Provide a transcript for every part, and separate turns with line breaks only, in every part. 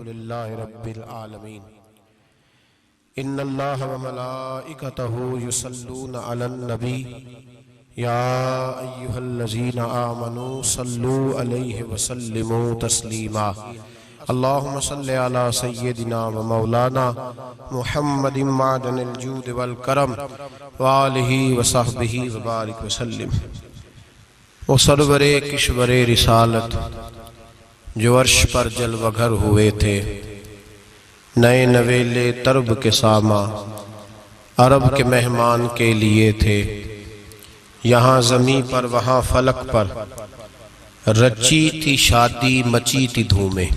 لله رب العالمين ان الله وملائكته يصلون على النبي يا ايها الذين امنوا صلوا عليه وسلموا تسليما اللهم صل على سيدنا ومولانا محمد معدن الجود والكرم وآلہ وصحبہ وبارک وسلم۔ وہ سرور کشور رسالت جو عرش پر جلوہ گر ہوئے تھے، نئے نویلے ترب کے ساما عرب کے مہمان کے لیے تھے، یہاں زمین پر وہاں فلک پر رچی تھی شادی مچی تھی دھومیں۔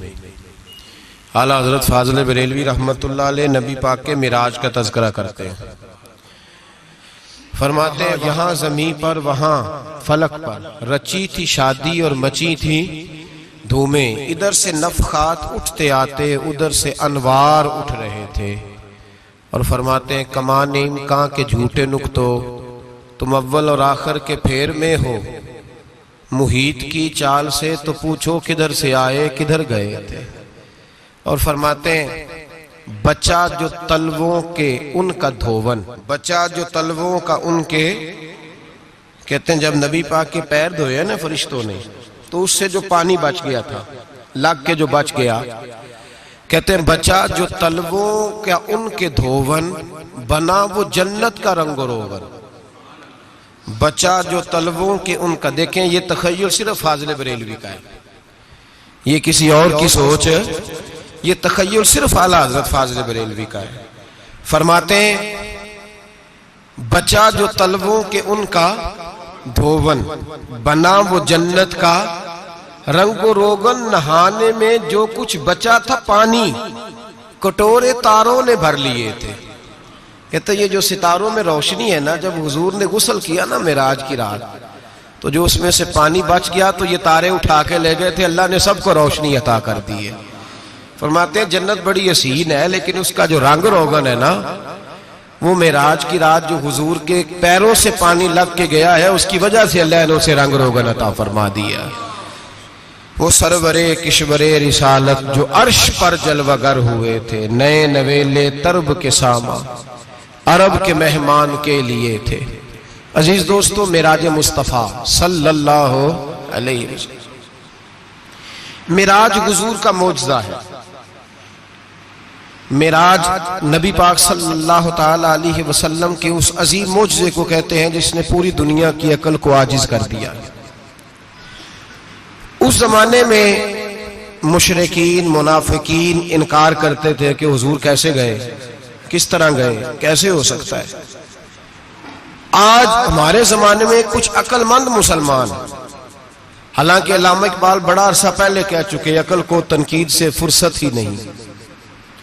اعلیٰ حضرت فاضل بریلوی رحمت اللہ علیہ نبی پاک کے معراج کا تذکرہ کرتے ہیں، فرماتے ہیں یہاں زمین پر وہاں فلک پر رچی تھی شادی اور مچی تھی دھومیں، ادھر سے نفخات اٹھتے آتے ادھر سے انوار اٹھ رہے تھے، اور فرماتے ہیں کمان امکان کے جھوٹے نکتو تم اول اور آخر کے پھیر میں ہو، محیط کی چال سے تو پوچھو کدھر سے آئے کدھر گئے تھے۔ اور فرماتے ہیں بچہ جو تلووں کے ان کا دھوون، بچہ جو تلووں کا ان کے، کہتے ہیں جب نبی پاک کے پیر دھوئے نا فرشتوں نے تو اس سے جو پانی بچ گیا تھا، لگ کے جو بچ گیا، کہتے ہیں بچہ جو تلووں کا ان کے دھوون بنا وہ جنت کا رنگ و روغن، بچہ جو تلووں کے ان کا۔ دیکھیں یہ تخیل صرف فاضل بریلوی کا ہے، یہ کسی اور کی سوچ ہے، یہ تخیل صرف اعلیٰ حضرت فاضل بریلوی کا ہے۔ فرماتے ہیں بچہ جو تلووں کے ان کا دھوون بنا وہ جنت کا رنگ و روغن، نہانے میں جو کچھ بچا تھا پانی کٹورے تاروں نے بھر لیے تھے۔ کہتے یہ جو ستاروں میں روشنی ہے نا، جب حضور نے غسل کیا نا معراج کی رات تو جو اس میں سے پانی بچ گیا تو یہ تارے اٹھا کے لے گئے تھے، اللہ نے سب کو روشنی عطا کر دی ہے۔ فرماتے ہیں جنت بڑی حسین ہے لیکن اس کا جو رنگ روغن ہے نا، وہ معراج کی رات جو حضور کے پیروں سے پانی لگ کے گیا ہے اس کی وجہ سے اللہ نے اسے رنگ روغن عطا فرما دیا۔ وہ سرور کشور رسالت جو عرش پر جلوہ گر ہوئے تھے، نئے نویلے ترب کے ساما عرب کے مہمان کے لیے تھے۔ عزیز دوستو، معراج مصطفیٰ صلی اللہ علیہ وسلم، معراج حضور کا معجزہ ہے۔ معراج نبی پاک صلی اللہ تعالی علیہ وسلم کے اس عظیم معجزے کو کہتے ہیں جس نے پوری دنیا کی عقل کو عاجز کر دیا۔ اس زمانے میں مشرکین منافقین انکار کرتے تھے کہ حضور کیسے گئے، کس طرح گئے، کیسے ہو سکتا ہے۔ آج ہمارے زمانے میں کچھ عقل مند مسلمان، حالانکہ علامہ اقبال بڑا عرصہ پہلے کہہ چکے عقل کو تنقید سے فرصت ہی نہیں،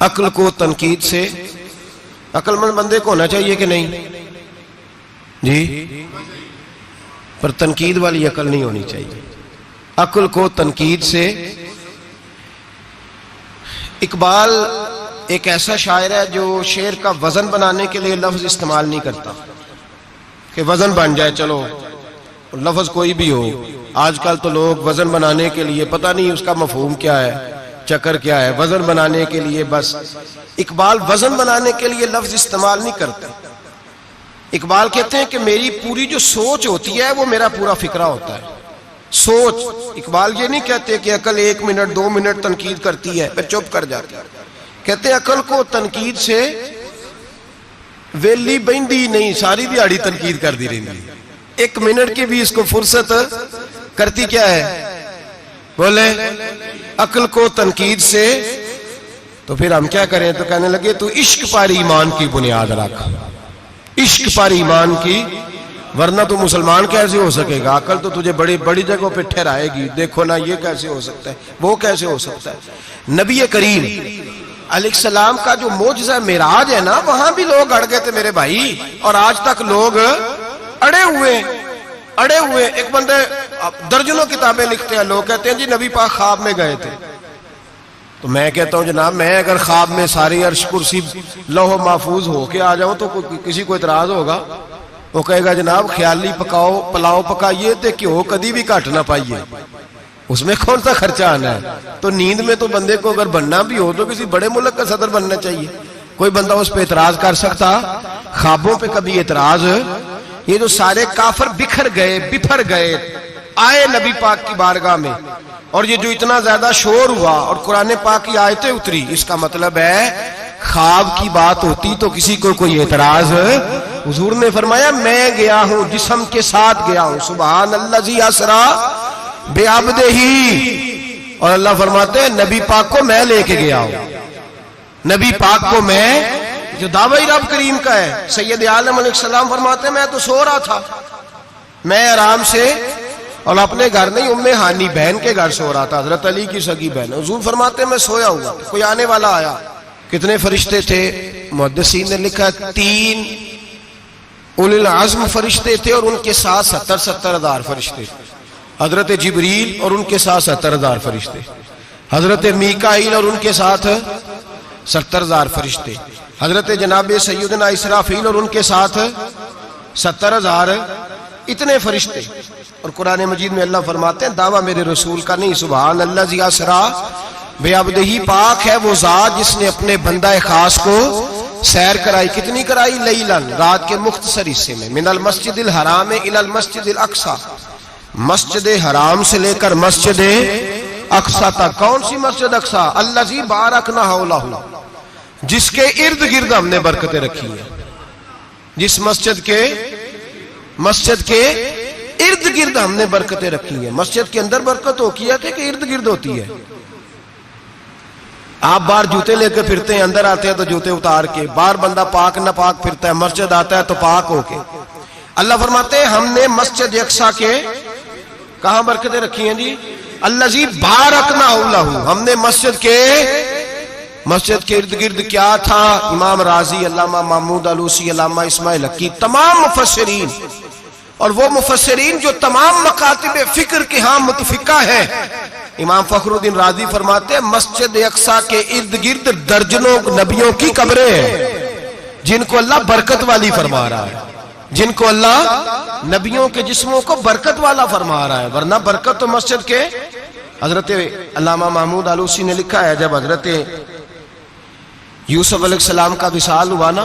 عقل کو تنقید سے، عقل مند بندے کو ہونا چاہیے کہ نہیں جی، پر تنقید والی عقل نہیں ہونی چاہیے، عقل کو تنقید سے۔ اقبال ایک ایسا شاعر ہے جو شعر کا وزن بنانے کے لیے لفظ استعمال نہیں کرتا کہ وزن بن جائے، چلو لفظ کوئی بھی ہو۔ آج کل تو لوگ وزن بنانے کے لیے پتہ نہیں اس کا مفہوم کیا ہے، چکر کیا ہے، وزن بنانے کے لیے بس۔ اقبال وزن بنانے کے لیے لفظ استعمال نہیں کرتا۔ اقبال کہتے ہیں کہ میری پوری جو سوچ ہوتی ہے وہ میرا پورا فکرہ ہوتا ہے، سوچ۔ اقبال یہ نہیں کہتے کہ عقل 1 منٹ 2 منٹ تنقید کرتی ہے پھر چپ کر جاتی ہے، کہتے ہیں عقل کو تنقید سے ویلی بہندی نہیں، ساری دیہڑی تنقید کر دی رہی، 1 منٹ کی بھی اس کو فرصت کرتی کیا ہے، بولے عقل کو تنقید سے۔ تو پھر ہم کیا کریں، تو کہنے لگے تو عشق پر ایمان کی بنیاد رکھ، عشق پر ایمان کی، ورنہ تو مسلمان کیسے ہو سکے گا، عقل تو تجھے بڑی بڑی جگہوں پہ ٹھہرائے گی، دیکھو نا یہ کیسے ہو سکتا ہے، وہ کیسے ہو سکتا ہے۔ نبی کریم علیہ السلام کا جو معجزہ معراج ہے نا، وہاں بھی لوگ اڑ گئے تھے میرے بھائی، اور آج تک لوگ اڑے ہوئے۔ ایک بندے درجنوں کتابیں لکھتے ہیں، لوگ کہتے ہیں جی نبی پاک خواب میں گئے تھے، تو میں کہتا ہوں جناب میں اگر خواب میں ساری عرش کرسی لوح محفوظ ہو کے آ جاؤں تو کسی کو اعتراض ہوگا؟ وہ کہے گا جناب خیالی پکاؤ پلاؤ پکائیے تے کیوں کدی بھی گھٹ نہ پائیے، اس میں کون سا خرچہ آنا ہے؟ تو نیند میں تو بندے کو اگر بننا بھی ہو تو کسی بڑے ملک کا صدر بننا چاہیے. کوئی بندہ اس پہ اعتراض کر سکتا؟ خوابوں پہ کبھی اعتراض؟ یہ جو سارے کافر بکھر گئے آئے نبی پاک کی بارگاہ میں، اور یہ جو اتنا زیادہ شور ہوا اور قرآن پاک کی آیتیں اتری، اس کا مطلب ہے خواب کی بات ہوتی تو کسی کو کوئی اعتراض؟ حضور نے فرمایا میں گیا ہوں، جسم کے ساتھ گیا ہوں. سبحان الذی اسری بعبدہ. اور اللہ فرماتے ہیں نبی پاک کو میں لے کے گیا ہوں. نبی پاک کو میں، جو دعوی رب کریم کا ہے. سید عالم علیہ السلام فرماتے ہیں میں تو سو رہا تھا، میں آرام سے، اور اپنے گھر نہیں، ام ہانی بہن کے گھر سو رہا تھا، حضرت علی کی سگی بہن. حضور فرماتے ہیں میں سویا ہوا، کوئی آنے والا آیا. کتنے فرشتے تھے؟ محدثین نے لکھا 3 اولی العزم فرشتے تھے، اور ان کے ساتھ 70 ہزار فرشتے. حضرت جبریل اور ان کے ساتھ 70 ہزار فرشتے. حضرت میکائیل اور ان کے ساتھ 70 ہزار فرشتے. حضرت جناب سیدنا اسرافیل اور ان کے ساتھ 70 ہزار. اتنے فرشتے. اور قرآن مجید میں اللہ فرماتے ہیں دعویٰ میرے رسول کا نہیں. سبحان الذی اسری بعبدہ. پاک ہے وہ ذات جس نے اپنے بندہ خاص کو سیر کرائی. کتنی کرائی؟ لیلاً، رات کے مختصر حصے میں. من المسجد الحرام الی المسجد الاقصی. مسجد حرام سے لے کر مسجد اقصی تک. کون سی مسجد اقصی؟ الذی بارکنا حولہ، جس کے ارد گرد ہم نے برکتیں رکھی ہیں. جس مسجد کے ارد گرد ہم نے برکتیں رکھی ہیں. مسجد کے اندر برکت ہوتی ہے کہ ارد گرد ہوتی ہے؟ آپ باہر جوتے لے کے پھرتے ہیں، اندر آتے ہیں تو جوتے اتار کے. باہر بندہ پاک نہ پاک پھرتا ہے، مسجد آتا ہے تو پاک ہو کے. اللہ فرماتے ہیں ہم نے مسجد اقصی کے کہاں برکتیں رکھی ہیں جی؟ الذی بارکنا حولہ. ہم نے مسجد کے ارد گرد کیا تھا؟ امام راضی، علامہ محمود آلوسی، علامہ اسماعیل حقی، تمام مفسرین، اور وہ مفسرین جو تمام مکاتب فکر کے ہاں متفقہ ہیں. امام فخر الدین رازی فرماتے ہیں مسجد اقصی کے ارد گرد درجنوں نبیوں کی قبریں ہیں جن کو اللہ برکت والی فرما رہا ہے. جن کو اللہ نبیوں کے جسموں کو برکت والا فرما رہا ہے. ورنہ برکت تو مسجد کے. حضرت علامہ محمود آلوسی نے لکھا ہے جب حضرت یوسف علیہ السلام کا وصال ہوا نا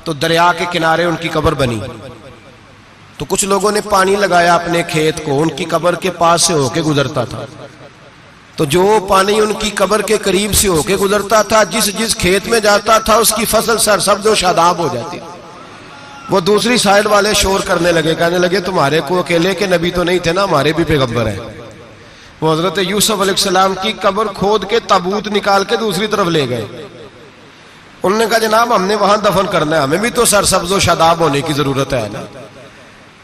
تو دریا کے کنارے ان کی قبر بنی. تو کچھ لوگوں نے پانی لگایا اپنے کھیت کو، ان کی قبر کے پاس سے ہو کے گزرتا تھا. تو جو پانی ان کی قبر کے قریب سے ہو کے گزرتا تھا، جس کھیت میں جاتا تھا اس کی فصل سرسبز و شاداب ہو جاتی. وہ دوسری سائیڈ والے شور کرنے لگے، کہنے لگے تمہارے کو اکیلے کے نبی تو نہیں تھے نا، ہمارے بھی پیغمبر ہیں. وہ حضرت یوسف علیہ السلام کی قبر کھود کے تابوت نکال کے دوسری طرف لے گئے. انہوں نے کہا جناب ہم نے وہاں دفن کرنا ہے، ہمیں بھی تو سرسبز و شاداب ہونے کی ضرورت ہے نا.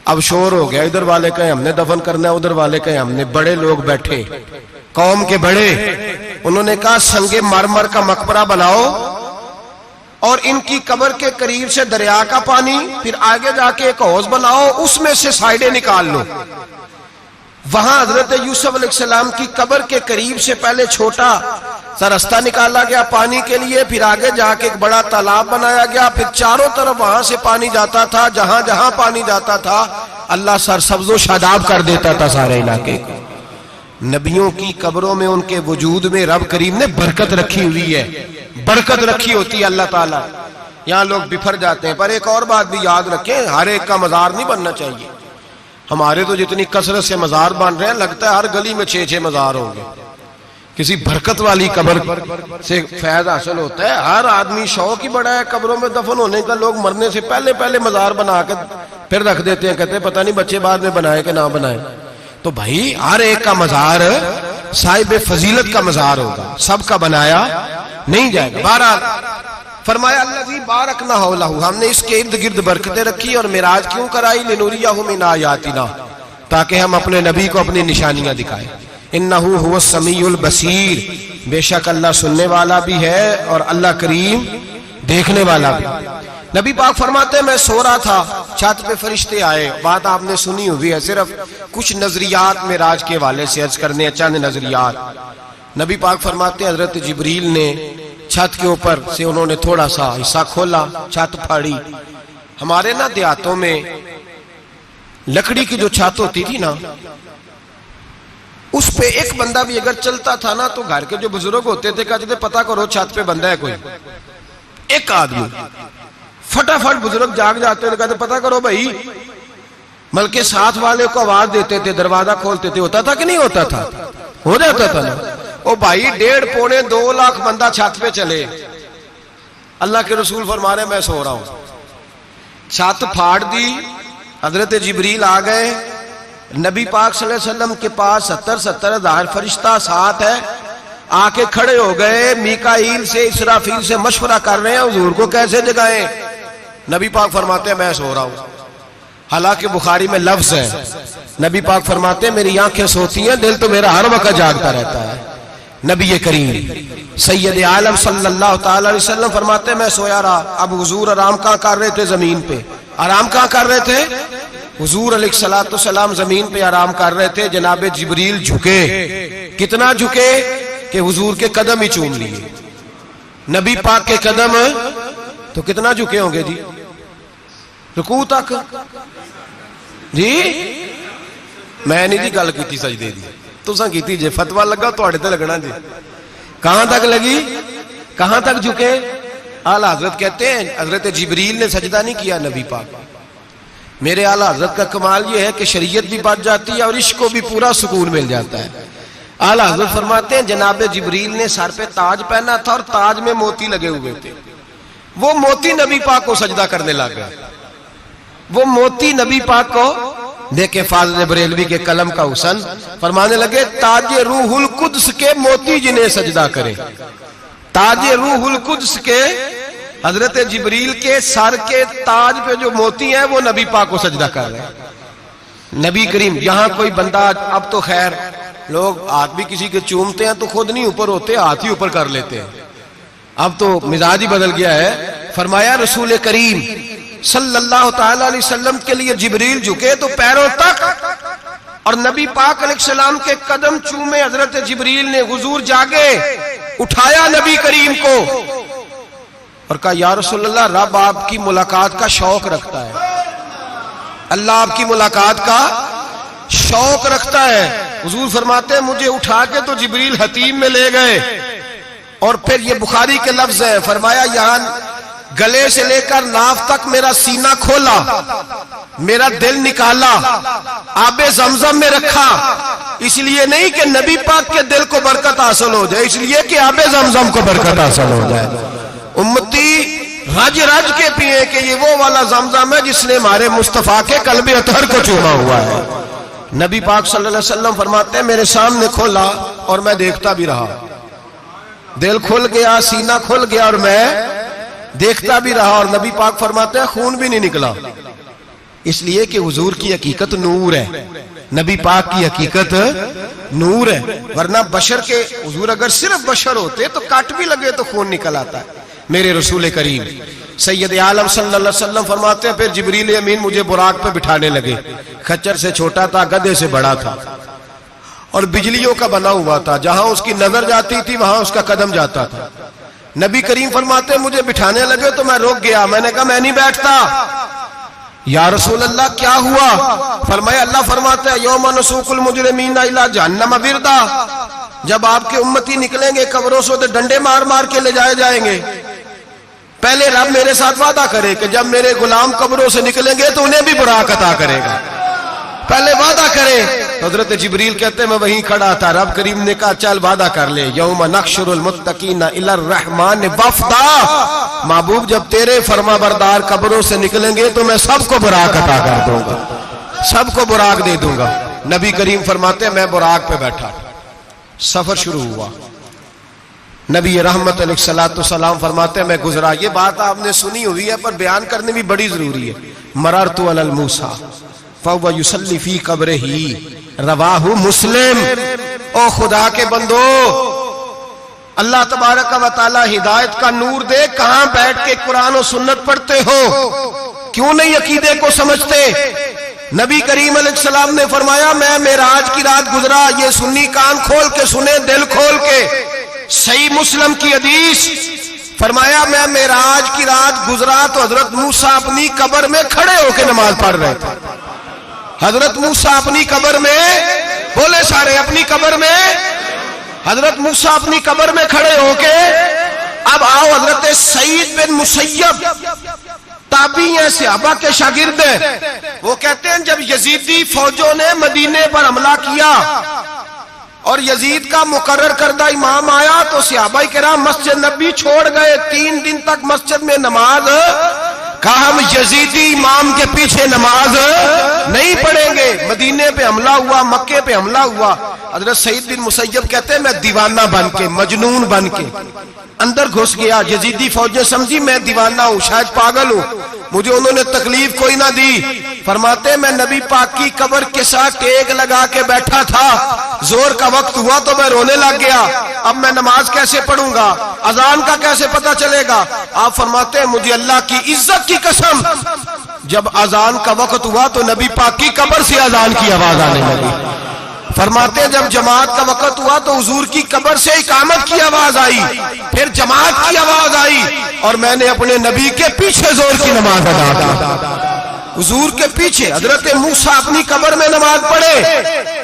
اب شور ہو گیا، ادھر والے کہیں ہم نے دفن کرنا ہے، ادھر والے کہیں ہم نے. بڑے لوگ بیٹھے، قوم کے بڑے، انہوں نے کہا سنگ مرمر کا مقبرہ بناؤ اور ان کی قبر کے قریب سے دریا کا پانی، پھر آگے جا کے ایک حوض بناؤ، اس میں سے سائیڈیں نکال لو. وہاں حضرت یوسف علیہ السلام کی قبر کے قریب سے پہلے چھوٹا سا رستہ نکالا گیا پانی کے لیے، پھر آگے جا کے ایک بڑا تالاب بنایا گیا، پھر چاروں طرف وہاں سے پانی جاتا تھا. جہاں جہاں پانی جاتا تھا اللہ سرسبز و شاداب کر دیتا تھا سارے علاقے کو. نبیوں کی قبروں میں ان کے وجود میں رب کریم نے برکت رکھی ہوئی ہے. برکت رکھی ہوتی ہے اللہ تعالیٰ. یہاں لوگ بفر جاتے ہیں. پر ایک اور بات بھی یاد رکھیں، ہر ایک کا مزار نہیں بننا چاہیے. ہمارے تو جتنی کثرت سے مزار بن رہے ہیں لگتا ہے ہر گلی میں 6 مزار ہوں گے. کسی برکت والی قبر سے فیض حاصل ہوتا ہے. ہر آدمی شوق ہی بڑا ہے قبروں میں دفن ہونے کا. لوگ مرنے سے پہلے مزار بنا کے پھر رکھ دیتے ہیں، کہتے ہیں پتہ نہیں بچے بعد میں بنائے کہ نہ بنائے. تو بھائی ہر ایک کا مزار صاحب فضیلت کا مزار ہوگا، سب کا بنایا نہیں جائے گا. بہرحال فرمایا الذی بارکنا حولہ، ہم نے اس کے ارد گرد برکتیں رکھی. اور معراج کیوں کرائی؟ لنوریہ من آیاتنا، تاکہ ہم اپنے نبی کو اپنی نشانیاں دکھائیں. انہ هو السمیع البصیر، بے شک اللہ سننے والا بھی ہے اور اللہ کریم دیکھنے والا بھی. نبی پاک فرماتے ہیں میں سو رہا تھا، چھت پہ فرشتے آئے. بات آپ نے سنی ہوئی ہے، صرف کچھ نظریات معراج کے حوالے سے عرض کرنے، چند نظریات. نبی پاک فرماتے ہیں حضرت جبریل نے چھت کے اوپر سے انہوں نے تھوڑا سا حصہ کھولا، چھت پھاڑی. ہمارے نا دیہاتوں میں لکڑی کی جو چھت ہوتی تھی نا، اس پہ ایک بندہ بھی اگر چلتا تھا نا تو گھر کے جو بزرگ ہوتے تھے کہتے تھے پتہ کرو چھت پہ بندہ ہے کوئی. ایک آدمی فٹافٹ بزرگ جاگ جاتے تھے کہتے پتہ کرو بھائی. بلکہ ساتھ والے کو آواز دیتے تھے, دروازہ کھولتے تھے. ہوتا تھا کہ نہیں ہوتا تھا؟ ہو جاتا تھا نا. او بھائی 1.5 پونے 2 لاکھ بندہ چھت پہ چلے, اللہ کے رسول فرما رہے میں سو رہا ہوں. چھت پھاڑ دی, حضرت جبریل آ گئے, نبی پاک صلی اللہ علیہ وسلم کے پاس 70 ہزار فرشتہ ساتھ ہے, آ کے کھڑے ہو گئے. میکائیل سے اسرافیل سے مشورہ کر رہے ہیں حضور کو کیسے جگائیں. نبی پاک فرماتے ہیں میں سو رہا ہوں. حالانکہ بخاری میں لفظ ہے, نبی پاک فرماتے ہیں میری آنکھیں سوتی ہیں, دل تو میرا ہر وقت جاگتا رہتا ہے. نبی کریم سید عالم صلی اللہ تعالی علیہ وسلم فرماتے ہیں میں سویا رہا. اب حضور آرام کہاں کر رہے تھے؟ زمین پہ. آرام کہاں کر رہے تھے؟ حضور علیہ السلام زمین پہ آرام کر رہے تھے. جناب جبریل جھکے. کتنا جھکے کہ حضور کے قدم ہی چوم لیے. نبی پاک کے قدم تو کتنا جھکے ہوں گے جی؟ رکوع تک. جی میں نہیں جی گل کی سجدے دی, تساں کیتی جے. فتویٰ لگا تواڈے تے لگنا جی. کہاں تک لگی؟ کہاں تک جھکے؟ اعلیٰ حضرت کہتے ہیں حضرت جبریل نے سجدہ نہیں کیا نبی پاک. میرے اعلیٰ حضرت کا کمال یہ ہے کہ شریعت بھی بچ جاتی ہے اور عشق کو بھی پورا سکون مل جاتا ہے. اعلیٰ حضرت فرماتے ہیں جناب جبریل نے سر پہ تاج پہنا تھا اور تاج میں موتی لگے ہوئے تھے. وہ موتی نبی پاک کو سجدہ کرنے لگا. وہ موتی نبی پاک کو دیکھیں. فاضل بریلوی کے قلم کا حسن فرمانے لگے تاج روح القدس کے موتی جنہیں سجدہ کرے. تاج روح القدس کے حضرت جبریل کے سر کے تاج پہ جو موتی ہیں وہ نبی پاک کو سجدہ کر رہے ہیں. نبی کریم یہاں کوئی بندہ, اب تو خیر لوگ ہاتھ بھی کسی کے چومتے ہیں تو خود نہیں اوپر ہوتے, ہاتھ ہی اوپر کر لیتے ہیں. اب تو مزاج ہی بدل گیا ہے. فرمایا رسول کریم صلی اللہ تعالی علیہ وسلم کے لیے جبریل جھکے تو پیروں تک, اور نبی پاک علیہ السلام کے قدم چومے. حضرت جبریل نے حضور جاگے, اٹھایا نبی کریم کو اور کہا یا رسول اللہ رب آپ کی ملاقات کا شوق رکھتا ہے. اللہ آپ کی ملاقات کا شوق رکھتا ہے. حضور فرماتے ہیں مجھے اٹھا کے تو جبریل حتیم میں لے گئے. اور پھر یہ بخاری کے لفظ ہے, فرمایا یہاں گلے سے لے کر ناف تک میرا سینہ کھولا, میرا دل نکالا, آب زمزم میں رکھا. اس لیے نہیں کہ نبی پاک کے دل کو برکت حاصل ہو جائے, اس لیے کہ آب زمزم کو برکت حاصل ہو جائے. امتی رج رج کے پیئے کہ یہ وہ والا زمزم ہے جس نے ہمارے مصطفیٰ کے قلب اطہر کو چوما ہوا ہے. نبی پاک صلی اللہ علیہ وسلم فرماتے ہیں میرے سامنے کھولا اور میں دیکھتا بھی رہا. دل کھل گیا, سینہ کھل گیا اور میں دیکھتا بھی رہا. اور نبی پاک فرماتے ہیں خون بھی نہیں نکلا, اس لیے کہ حضور کی حقیقت نور ہے. نبی پاک کی حقیقت نور ہے. ورنہ بشر کے حضور اگر صرف بشر ہوتے تو کٹ بھی لگے تو خون نکل آتا ہے. میرے رسول کریم سید عالم صلی اللہ علیہ وسلم فرماتے ہیں پھر جبریل امین مجھے براق پہ بٹھانے لگے. خچر سے چھوٹا تھا, گدھے سے بڑا تھا اور بجلیوں کا بنا ہوا تھا. جہاں اس کی نظر جاتی تھی وہاں اس کا قدم جاتا تھا. نبی کریم فرماتے ہیں مجھے بٹھانے لگے تو میں رک گیا. میں نے کہا میں نہیں بیٹھتا. یا رسول اللہ کیا ہوا؟ فرمایا اللہ فرماتا ہے یوم نسوق المجرمین الی جہنم وردا. جب آپ کے امتی نکلیں گے قبروں سے تو ڈنڈے مار مار کے لے جائے جائیں گے. پہلے رب میرے ساتھ وعدہ کرے کہ جب میرے غلام قبروں سے نکلیں گے تو انہیں بھی براق عطا کرے گا. پہلے وعدہ کرے. حضرت جبریل کہتے ہیں میں وہیں کھڑا تھا. رب کریم نے کہا چل وعدہ کر لے. یوم نحشر المتقین الی الرحمن وفدا. محبوب جب تیرے فرما بردار قبروں سے نکلیں گے تو میں سب کو براق عطا کر دوں گا, سب کو براق دے دوں گا. نبی کریم فرماتے ہیں میں براق پہ بیٹھا. سفر شروع ہوا. نبی رحمت علیہ السلام فرماتے ہیں میں گزرا. یہ بات آپ نے سنی ہوئی ہے پر بیان کرنے بھی بڑی ضروری ہے. مررت علی الموسیٰ فَهُوَ يُصَلِّ فِي قَبْرِهِ رواہ مسلم. او خدا کے بندو, اللہ تبارک و تعالی ہدایت کا نور دے. کہاں بیٹھ کے قرآن و سنت پڑھتے ہو؟ کیوں نہیں عقیدے کو سمجھتے؟ نبی کریم علیہ السلام نے فرمایا میں معراج کی رات گزرا. یہ سنی کان کھول کے سنے, دل کھول کے. صحیح مسلم کی حدیث. فرمایا میں معراج کی رات گزرا تو حضرت موسیٰ اپنی قبر میں کھڑے ہو کے نماز پڑھ رہے تھے. حضرت موسیٰ اپنی قبر میں بولے سارے اپنی قبر میں. حضرت موسیٰ اپنی قبر میں کھڑے ہو کے اب آؤ حضرت سعید بن مسیب تابعی ہیں، صحابہ کے شاگرد ہیں، وہ کہتے ہیں جب یزیدی فوجوں نے مدینے پر حملہ کیا اور یزید کا مقرر کردہ امام آیا تو صحابہ کرام مسجد نبی چھوڑ گئے. 3 دن تک مسجد میں نماز، کہا ہم یزیدی امام کے پیچھے نماز نہیں پڑھیں گے. مدینے پہ حملہ ہوا، مکے پہ حملہ ہوا. حضرت سعید بن مسیب کہتے ہیں میں دیوانہ بن کے، مجنون بن کے اندر گھس گیا. یزیدی فوجیں سمجھی میں دیوانہ ہوں، شاید پاگل ہوں، مجھے انہوں نے تکلیف کوئی نہ دی. فرماتے میں نبی پاک کی قبر کے ساتھ ٹیک لگا کے بیٹھا تھا، زور کا وقت ہوا تو میں رونے لگ گیا. اب میں نماز کیسے پڑھوں گا، اذان کا کیسے پتہ چلے گا. آپ فرماتے ہیں مجھے اللہ کی عزت کی قسم جب اذان کا وقت ہوا تو نبی پاک کی قبر سے اذان کی آواز آنے لگی. فرماتے ہیں جب جماعت کا وقت ہوا تو حضور کی قبر سے اقامت کی آواز آئی، پھر جماعت کی آواز آئی اور میں نے اپنے نبی کے پیچھے زور کی نماز ادا کی. حضور کے پیچھے حضرت موسیٰ اپنی قبر میں نماز پڑھے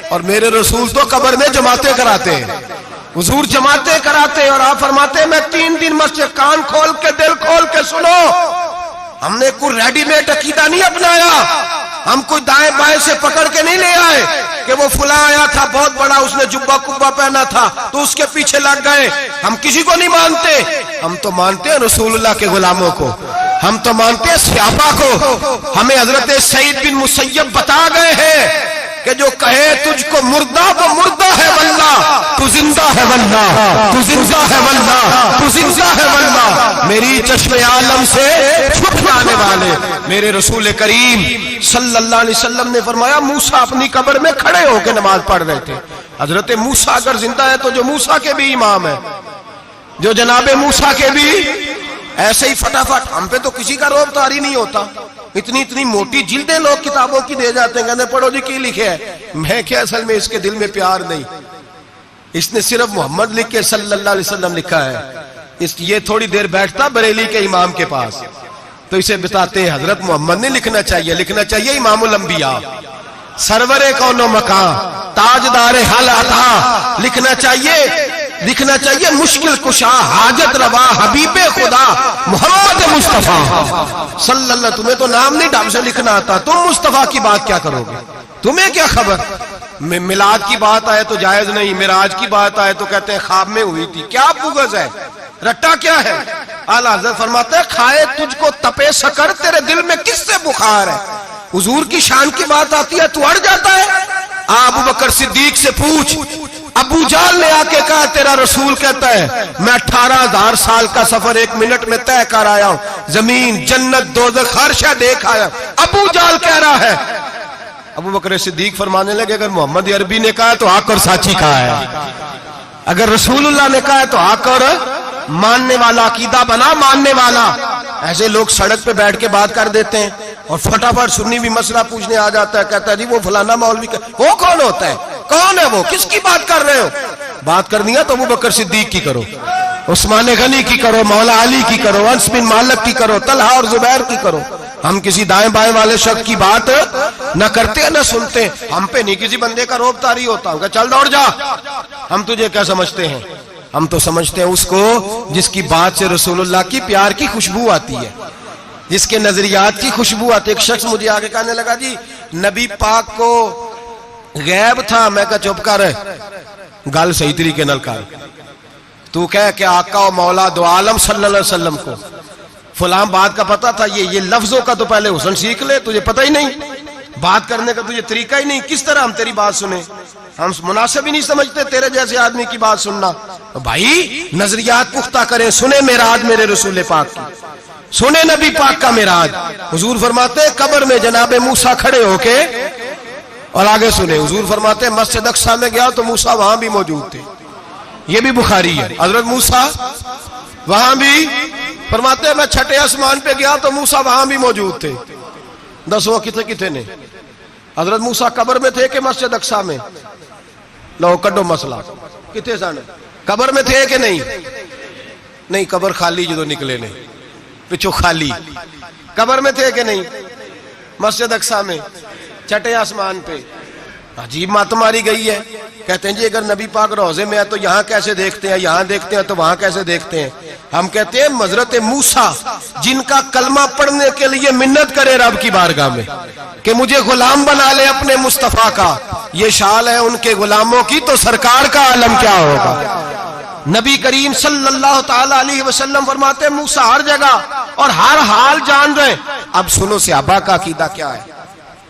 اور میرے رسول تو قبر میں جماعتیں کراتے ہیں. حضور جماعتیں کراتے اور آپ فرماتے ہیں میں 3 دن مسجد، کان کھول کے دل کھول کے سنو، ہم نے کوئی ریڈی میڈ عقیدہ نہیں اپنایا، ہم کوئی دائیں بائیں سے پکڑ کے نہیں لے آئے کہ وہ فلاں آیا تھا بہت بڑا، اس نے جبہ کبہ پہنا تھا تو اس کے پیچھے لگ گئے. ہم کسی کو نہیں مانتے، ہم تو مانتے ہیں رسول اللہ کے غلاموں کو، ہم تو مانتے ہیں صحابہ کو. ہمیں حضرت سعید بن مسیب بتا گئے ہیں کہ جو کہے تجھ کو مردہ وہ مردہ ہے واللہ، تو زندہ ہے واللہ، تو زندہ ہے واللہ، تو زندہ ہے واللہ. میری چشم عالم سے چھپ جانے والے میرے رسول کریم صلی اللہ علیہ وسلم نے فرمایا موسیٰ اپنی قبر میں کھڑے ہو کے نماز پڑھ رہے تھے. حضرت موسیٰ اگر زندہ ہے تو جو موسیٰ کے بھی امام ہے، جو جناب موسیٰ کے بھی ایسے ہی فٹافٹ. ہم پہ تو کسی کا روب طاری نہیں ہوتا، اتنی موٹی جلدیں لوگ کتابوں کی دے جاتے ہیں، کہتے ہیں پڑھو جی کی لکھے ہے. میں کیا اصل میں اس کے دل میں پیار نہیں، اس نے صرف محمد لکھ کے صلی اللہ علیہ وسلم لکھا ہے. یہ تھوڑی دیر بیٹھتا بریلی کے امام کے پاس تو اسے بتاتے ہیں حضرت محمد نے لکھنا چاہیے، لکھنا چاہیے امام الانبیاء، سرور کون و مکان، تاجدار حال عطا، لکھنا چاہیے مشکل کشا، حاجت روا، حبیب خدا محمد مصطفیٰ صلی اللہ علیہ وسلم. تمہیں تو نام نہیں ڈھنگ سے لکھنا آتا، تم مصطفیٰ کی بات کیا کرو گے، تمہیں کیا خبر. میلاد کی بات آئے تو جائز نہیں، معراج کی بات آئے تو کہتے ہیں خواب میں ہوئی تھی. کیا بغض ہے، رٹا کیا ہے. اعلیٰ حضرت فرماتے ہیں کھائے تجھ کو تپے سکر، تیرے دل میں کس سے بخار ہے. حضور کی شان کی بات آتی ہے تو اڑ جاتا ہے. ابو بکر صدیق سے پوچھ، ابو جہل نے آ کے کہا تیرا رسول کہتا ہے میں 18,000 سال کا سفر 1 منٹ میں طے کر آیا ہوں، زمین جنت دوزخ ہر شے دیکھ آیا. ابو جہل کہہ رہا ہے. ابو بکر صدیق فرمانے لگے اگر محمد عربی نے کہا تو حق اور سچی کہا ہے، اگر رسول اللہ نے کہا ہے تو حق اور ماننے والا، عقیدہ بنا ماننے والا. ایسے لوگ سڑک پہ بیٹھ کے بات کر دیتے ہیں اور فٹافٹ سنی بھی مسئلہ پوچھنے آ جاتا ہے، کہتا ہے جی وہ فلانا مولوی وہ کون ہوتا ہے، کون ہے وہ، کس کی بات کر رہے ہو. بات کرنی ہے تو ابو بکر صدیق کی کرو، عثمان غنی کی کرو، مولا علی کی کرو، انس بن مالک کی کرو، طلحہ اور زبیر کی کرو. ہم کسی دائیں بائیں والے شخص کی بات نہ کرتے نہ سنتے. ہم پہ نہیں کسی بندے کا روب طاری ہوتا کہ چل دوڑ جا، ہم تجھے کیا سمجھتے ہیں. ہم تو سمجھتے ہیں اس کو جس کی بات سے رسول اللہ کی پیار کی خوشبو آتی ہے، جس کے نظریات کی خوشبو آتی ہے. ایک شخص مجھے آگے کہنے لگا جی نبی پاک کو غیب تھا. میں کہا چپ کر، گل صحیح طریقے نال کر. تو کہہ کہ آقا و مولا دو عالم صلی اللہ علیہ وسلم کو فلاں بات کا پتا تھا، یہ لفظوں کا تو پہلے حسن سیکھ لے، تجھے پتہ ہی نہیں، بات کرنے کا تجھے طریقہ ہی نہیں، کس طرح ہم تیری بات سنیں. ہم مناسب ہی نہیں سمجھتے تیرے جیسے آدمی کی بات سننا. بھائی نظریات پختہ کریں، سنیں معراج میرے رسول پاک کی، سنیں نبی پاک کا معراج. حضور فرماتے قبر میں جناب موسیٰ کھڑے ہو کے، اور آگے سنیں حضور فرماتے مسجد اقصی میں گیا تو موسیٰ وہاں بھی موجود تھے. یہ بھی بخاری ہے. حضرت موسیٰ وہاں بھی فرماتے میں چھٹے آسمان پہ گیا تو موسیٰ وہاں بھی موجود تھے. دسو کتنے نے حضرت موسیٰ قبر میں تھے کہ مسجد اقصی میں؟ لو کڈو مسئلہ کتنے سن قبر میں تھے کہ نہیں قبر خالی جدو نکلے نے پچھو خالی. قبر میں تھے کہ نہیں؟ مسجد اقصی میں چھٹے آسمان پہ. عجیب مت ماری گئی ہے. کہتے ہیں جی اگر نبی پاک روزے میں ہے تو یہاں کیسے دیکھتے ہیں, یہاں دیکھتے ہیں تو وہاں کیسے دیکھتے ہیں. ہم کہتے ہیں حضرت موسیٰ جن کا کلمہ پڑھنے کے لیے منت کرے رب کی بارگاہ میں کہ مجھے غلام بنا لے اپنے مصطفیٰ کا, یہ شان ہے ان کے غلاموں کی, تو سرکار کا عالم کیا ہوگا. نبی کریم صلی اللہ تعالی علیہ وسلم فرماتے ہیں موسیٰ ہر جگہ اور ہر حال جان رہے. اب سنو صحابہ کا عقیدہ کیا ہے.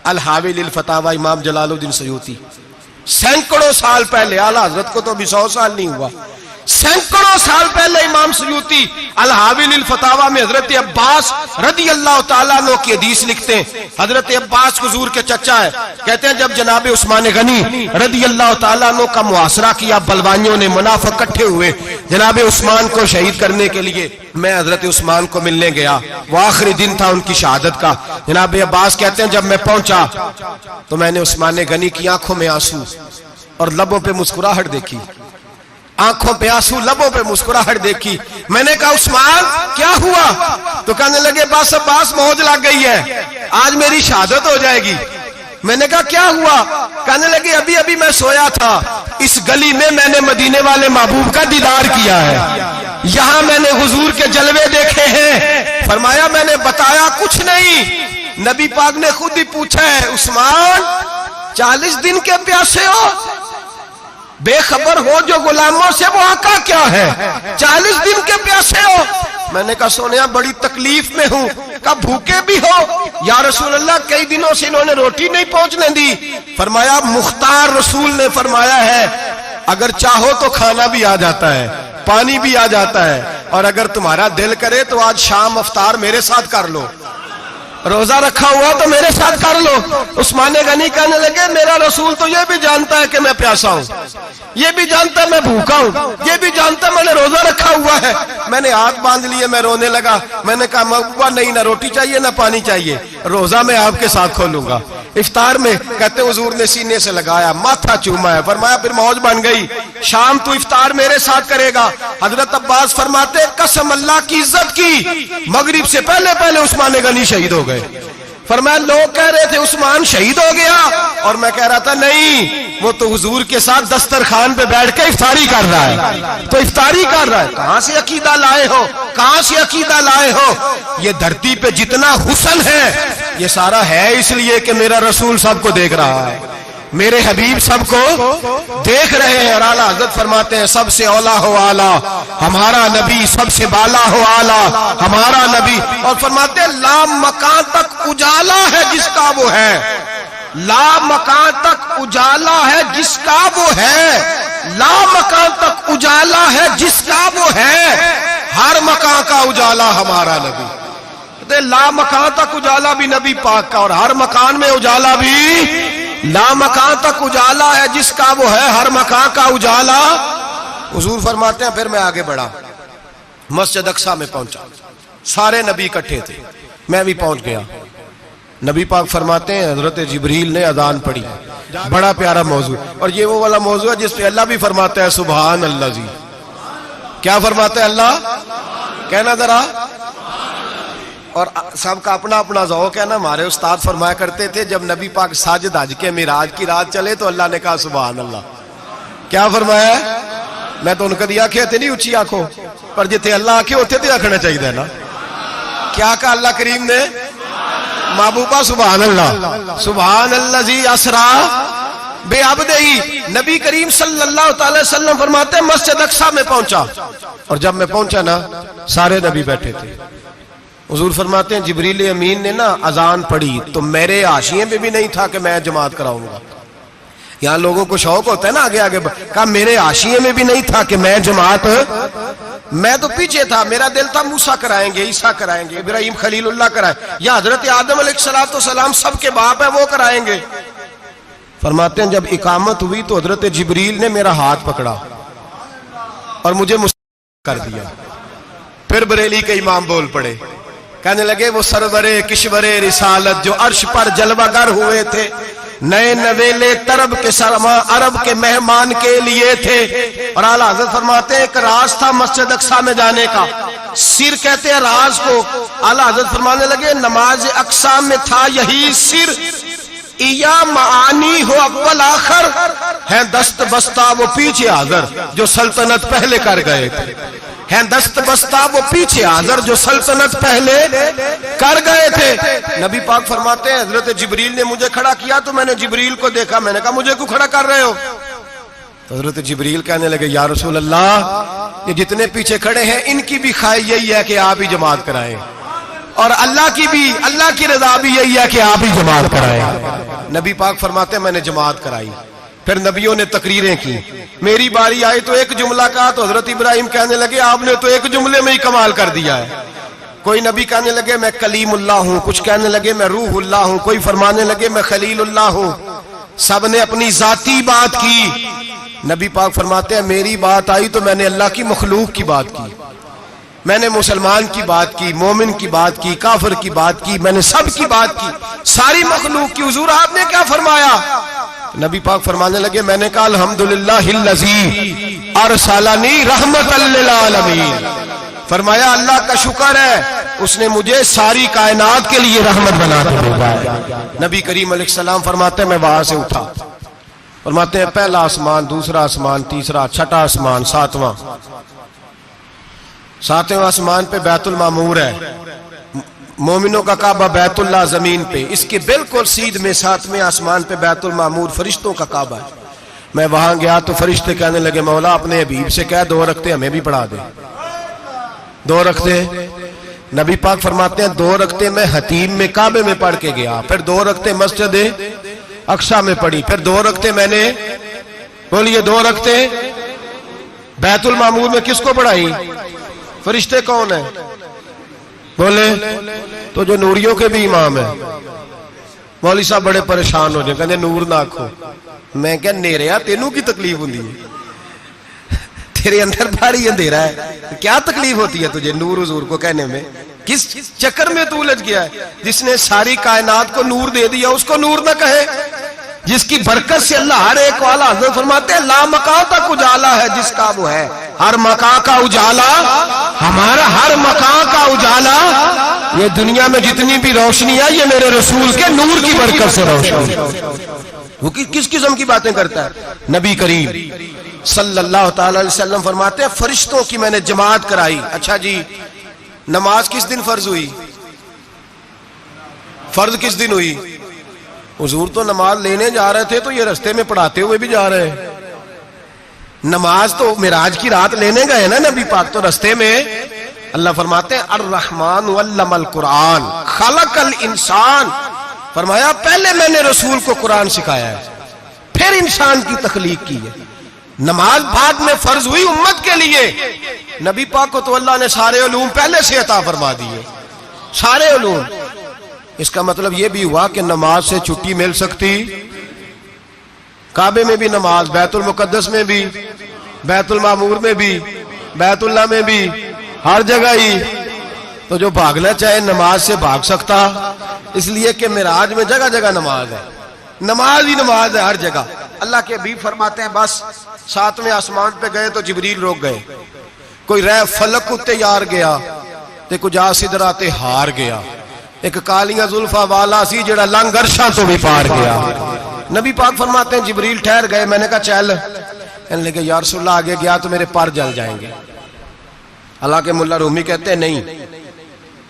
الحاوی للفتاوی امام جلال الدین سیوطی سینکڑوں سال پہلے, اعلیٰ حضرت کو تو ابھی 100 سال نہیں ہوا, سینکڑوں سال پہلے امام سیوطی الحاوی للفتاوی میں حضرت عباس رضی اللہ تعالیٰ عنہ کی حدیث لکھتے ہیں. حضرت عباس حضور کے چچا ہے. کہتے ہیں جب جناب عثمان غنی رضی اللہ تعالیٰ عنہ کا محاصرہ کیا, بلوانیوں نے منافق اکٹھے ہوئے جناب عثمان کو شہید کرنے کے لیے, میں حضرت عثمان کو ملنے گیا, وہ آخری دن تھا ان کی شہادت کا. جناب عباس کہتے ہیں جب میں پہنچا تو میں نے عثمان غنی کی آنکھوں میں آنسو اور لبوں پہ مسکراہٹ دیکھی, آنکھوں پہ آنسو لبوں پہ مسکراہٹ دیکھی. میں نے کہا عثمان کیا ہوا؟ تو کہنے لگے بس عباس موج لگ گئی ہے, آج میری شہادت ہو جائے گی. میں نے کہا کیا ہوا؟ کہنے لگے ابھی ابھی میں سویا تھا, اس گلی میں میں نے مدینے والے محبوب کا دیدار کیا ہے, یہاں میں نے حضور کے جلوے دیکھے ہیں. فرمایا میں نے بتایا کچھ نہیں. نبی پاک نے خود ہی پوچھا ہے عثمان 40 دن کے پیاسے ہو, بے خبر ہو جو غلاموں سے, وہ آقا کیا ہے 40 دن کے پیاسے ہو. میں نے کہا سونیا بڑی تکلیف میں ہوں. کہا بھوکے بھی ہو؟ یا رسول اللہ کئی دنوں سے انہوں نے روٹی نہیں پہنچنے دی. فرمایا مختار رسول نے فرمایا ہے اگر چاہو تو کھانا بھی آ جاتا ہے, پانی بھی آ جاتا ہے, اور اگر تمہارا دل کرے تو آج شام افطار میرے ساتھ کر لو, روزہ رکھا ہوا تو میرے ساتھ کر لو. عثمان غنی کہنے لگے میرا رسول تو یہ بھی جانتا ہے کہ میں پیاسا ہوں, یہ بھی جانتا ہے میں بھوکا ہوں, یہ بھی جانتا ہے میں نے روزہ رکھا ہوا ہے. میں نے ہاتھ باندھ لیے, میں رونے لگا. میں نے کہا محبوبہ نہیں, نہ روٹی چاہیے نہ پانی چاہیے, روزہ میں آپ کے ساتھ کھولوں گا. افطار میں کہتے حضور نے سینے سے لگایا, ماتھا چوما ہے, فرمایا پھر موج بن گئی, شام تو افطار میرے ساتھ کرے گا. حضرت عباس فرماتے قسم اللہ کی عزت کی مغرب سے پہلے پہلے عثمان غنی شہید ہو گئے. فرمایا لوگ کہہ رہے تھے عثمان شہید ہو گیا, اور میں کہہ رہا تھا نہیں, وہ تو حضور کے ساتھ دسترخوان پہ بیٹھ کے افطاری کر رہا ہے, تو افطاری کر رہا ہے. کہاں سے عقیدہ لائے ہو, کہاں سے عقیدہ لائے ہو؟ یہ دھرتی پہ جتنا حسن ہے یہ سارا ہے اس لیے کہ میرا رسول سب کو دیکھ رہا ہے, میرے حبیب سب کو دیکھ رہے ہیں. اور اعلیٰ حضرت فرماتے ہیں سب سے اولا ہو اعلیٰ ہمارا نبی, سب سے بالا ہو اعلیٰ ہمارا نبی. اور فرماتے ہیں لا مکان تک اجالا ہے جس کا وہ ہے, لا مکان تک اجالا ہے جس کا وہ ہے, لا مکان تک اجالا ہے جس کا وہ ہے, ہر مکان کا اجالا ہمارا نبی. لا مکان تک اجالا بھی نبی پاک کا, اور ہر مکان میں اجالا بھی, لا مکان تک اجالا ہے جس کا وہ ہے, ہر مکان کا اجالا. حضور فرماتے ہیں پھر میں آگے بڑھا, مسجد اقصی میں پہنچا, سارے نبی اکٹھے تھے, میں بھی پہنچ گیا. نبی پاک فرماتے ہیں حضرت جبریل نے اذان پڑھی, بڑا پیارا موضوع, اور یہ وہ والا موضوع ہے جس پہ اللہ بھی فرماتا ہے سبحان اللہ. جی کیا فرماتے ہیں اللہ؟ کہنا ذرا. اور سب کا اپنا اپنا ذوق ہے نا. ہمارے استاد فرمایا کرتے تھے جب نبی پاک ساجد حج کے معراج کی رات چلے تو اللہ نے کہا سبحان اللہ. کیا فرمایا؟ میں تو ان کو دیا کہ نہیں اچھی آنکھوں پر جتنے اللہ آنکھیں ہوتے تھے رکھنا چاہیے نا. کیا کہا اللہ کریم نے؟ محبوبہ سبحان اللہ, سبحان الذی اسرا بے عبدہی. نبی کریم صلی اللہ تعالی وسلم فرماتے ہیں مسجد اقصی میں پہنچا, اور جب میں پہنچا نا سارے نبی بیٹھے تھے. حضور فرماتے ہیں جبریل امین نے نا اذان پڑھی تو میرے حاشیے میں بھی نہیں تھا کہ میں جماعت کراؤں گا. یہاں لوگوں کو شوق ہوتا ہے نا آگے آگے, کہا میرے حاشیے میں بھی نہیں تھا کہ میں جماعت, میں تو پیچھے تھا. میرا دل تھا موسیٰ کرائیں گے, عیسیٰ کرائیں گے, ابراہیم خلیل اللہ کرائیں, یا حضرت آدم علیہ السلام سب کے باپ ہے وہ کرائیں گے. فرماتے ہیں جب اقامت ہوئی تو حضرت جبریل نے میرا ہاتھ پکڑا اور مجھے کر دیا. پھر بریلی کے امام بول پڑے, کہنے لگے وہ سرورے کشورے رسالت جو عرش پر جلوہ گر ہوئے تھے, نئے نویلے طرب کے سرما عرب کے مہمان کے لیے تھے. اور اعلیٰ حضرت فرماتے ہیں ایک راز تھا مسجد اقصی میں جانے کا, سر کہتے ہیں راز کو. اعلیٰ حضرت فرمانے لگے نماز اقصی میں تھا یہی سر, یا معانی ہو اول آخر، ہیں دست بستہ وہ پیچھے حاضر جو سلطنت پہلے کر گئے تھے، ہیں دست بستہ وہ پیچھے حاضر جو سلطنت پہلے کر گئے تھے۔ نبی پاک فرماتے ہیں حضرت جبریل نے مجھے کھڑا کیا تو میں نے جبریل کو دیکھا، میں نے کہا مجھے کیوں کھڑا کر رہے ہو؟ حضرت جبریل کہنے لگے یا رسول اللہ، یہ جتنے پیچھے کھڑے ہیں ان کی بھی خواہش یہی ہے کہ آپ ہی جماعت کرائیں، اور اللہ کی رضا بھی یہی ہے کہ آپ ہی جماعت کرائیں۔ نبی پاک فرماتے ہیں میں نے جماعت کرائی، پھر نبیوں نے تقریریں کی، میری باری آئی تو ایک جملہ کہا تو حضرت ابراہیم کہنے لگے آپ نے تو ایک جملے میں ہی کمال کر دیا ہے۔ کوئی نبی کہنے لگے میں کلیم اللہ ہوں، کچھ کہنے لگے میں روح اللہ ہوں، کوئی فرمانے لگے میں خلیل اللہ ہوں، سب نے اپنی ذاتی بات کی۔ نبی پاک فرماتے ہیں میری بات آئی تو میں نے اللہ کی مخلوق کی بات کی، میں نے مسلمان کی بات کی، مومن کی بات کی، کافر کی بات کی، میں نے سب کی بات کی، ساری مخلوق کی۔ حضور آپ نے کیا فرمایا؟ نبی پاک فرمانے لگے میں نے کہا الحمدللہ الذی ارسلنی رحمۃ للعالمین، فرمایا اللہ کا شکر ہے اس نے مجھے ساری کائنات کے لیے رحمت بنا کے بھیجا ہے۔ نبی کریم علیہ السلام فرماتے ہیں میں وہاں سے اٹھا، فرماتے ہیں پہلا آسمان، دوسرا آسمان، تیسرا، چھٹا آسمان، ساتواں آسمان پہ بیت المعمور ہے، مومنوں کا کعبہ بیت اللہ زمین پہ، اس کے بالکل سیدھ میں ساتویں آسمان پہ بیت المعمور فرشتوں کا کعبہ ہے۔ میں وہاں گیا تو فرشتے کہنے لگے مولا اپنے حبیب سے کہہ 2 رکعتیں ہمیں بھی پڑھا دے، 2 رکعتیں۔ نبی پاک فرماتے ہیں 2 رکعتیں میں حتیم میں کعبے میں پڑھ کے گیا، پھر 2 رکعتیں مسجد اقصیٰ میں پڑھی، پھر 2 رکعتیں میں نے، بولیے 2 رکعتیں بیت المعمور میں کس کو پڑھائی؟ فرشتے کون ہیں؟ بولے تو جو نوریوں کے بھی امام ہیں۔ مولوی صاحب بڑے پریشان ہو جائیں، کہتے نور نہ آکھو۔ میں کہا نیریا تینوں کی تکلیف ہوندی ہے، تیرے اندر بھاری اندھیرا ہے، کیا تکلیف ہوتی ہے تجھے نور حضور کو کہنے میں؟ کس چکر میں تو الجھ گیا ہے؟ جس نے ساری کائنات کو نور دے دیا اس کو نور نہ کہے؟ جس کی برکت سے اللہ ہر ایک والا، حضرت فرماتے ہیں لا مکان تک اجالا ہے جس کا وہ ہے، ہر مکان کا اجالا ہمارا، ہر مکان کا اجالا، یہ دنیا میں جتنی بھی روشنی ہے یہ میرے رسول کے نور کی برکت سے روشنی۔ وہ کس قسم کی باتیں کرتا ہے؟ نبی کریم صلی اللہ تعالی علیہ وسلم فرماتے ہیں فرشتوں کی میں نے جماعت کرائی۔ اچھا جی نماز کس دن فرض ہوئی؟ فرض کس دن ہوئی؟ حضور تو نماز لینے جا رہے تھے تو یہ رستے میں پڑھاتے ہوئے بھی جا رہے ہیں۔ نماز تو معراج کی رات لینے گئے نا نبی پاک، تو رستے میں اللہ فرماتے ہیں الرحمن علم القرآن خلق الانسان، فرمایا پہلے میں نے رسول کو قرآن سکھایا ہے پھر انسان کی تخلیق کی ہے۔ نماز بعد میں فرض ہوئی امت کے لیے، نبی پاک کو تو اللہ نے سارے علوم پہلے سے عطا فرما دیے، سارے علوم۔ اس کا مطلب یہ بھی ہوا کہ نماز سے چھٹی مل سکتی، کعبے میں بھی نماز، بیت المقدس میں بھی، بیت المعمور میں بھی، بیت اللہ میں بھی، ہر جگہ ہی۔ تو جو بھاگنا چاہے نماز سے بھاگ سکتا، اس لیے کہ معراج میں جگہ جگہ نماز ہے، نماز ہی نماز ہے ہر جگہ۔ اللہ کے حبیب فرماتے ہیں بس 7ویں آسمان پہ گئے تو جبریل روک گئے، کوئی رہ فلک کو تیار گیا تے کچھ سدرا تے ہار گیا، ایک کالیاں زلفا والا سی جڑا لنگ عرشاں تو بھی پار گیا۔ نبی پاک فرماتے ہیں جبریل ٹھہر گئے، میں نے کہا چل، کہنے لگے یا رسول اللہ آگے گیا تو میرے پر جل جائیں گے۔ حالانکہ ملا رومی کہتے ہیں نہیں،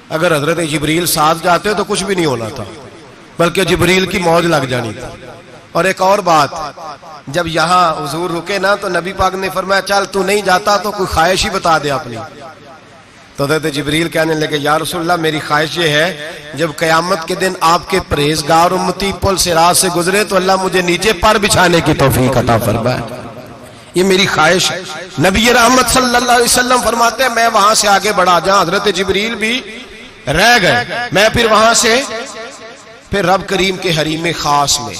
اگر حضرت جبریل ساتھ جاتے تو کچھ بھی نہیں ہونا تھا، بلکہ جبریل کی موج لگ جانی تھی۔ اور ایک اور بات، جب یہاں حضور رکے نا تو نبی پاک نے فرمایا چل تو نہیں جاتا تو کوئی خواہش ہی بتا دے اپنی۔ تو حضرت جبریل کہنے لگے یا رسول اللہ میری خواہش یہ ہے جب قیامت کے دن آپ کے پرہیزگار امتی پل صراط سے گزرے تو اللہ مجھے نیچے پر بچھانے کی توفیق عطا فرمائے، یہ میری خواہش ہے۔ نبی رحمت صلی اللہ علیہ وسلم فرماتے ہیں میں وہاں سے آگے بڑھا جہاں حضرت جبریل بھی رہ گئے، میں پھر وہاں سے پھر رب کریم کے حریم خاص میں۔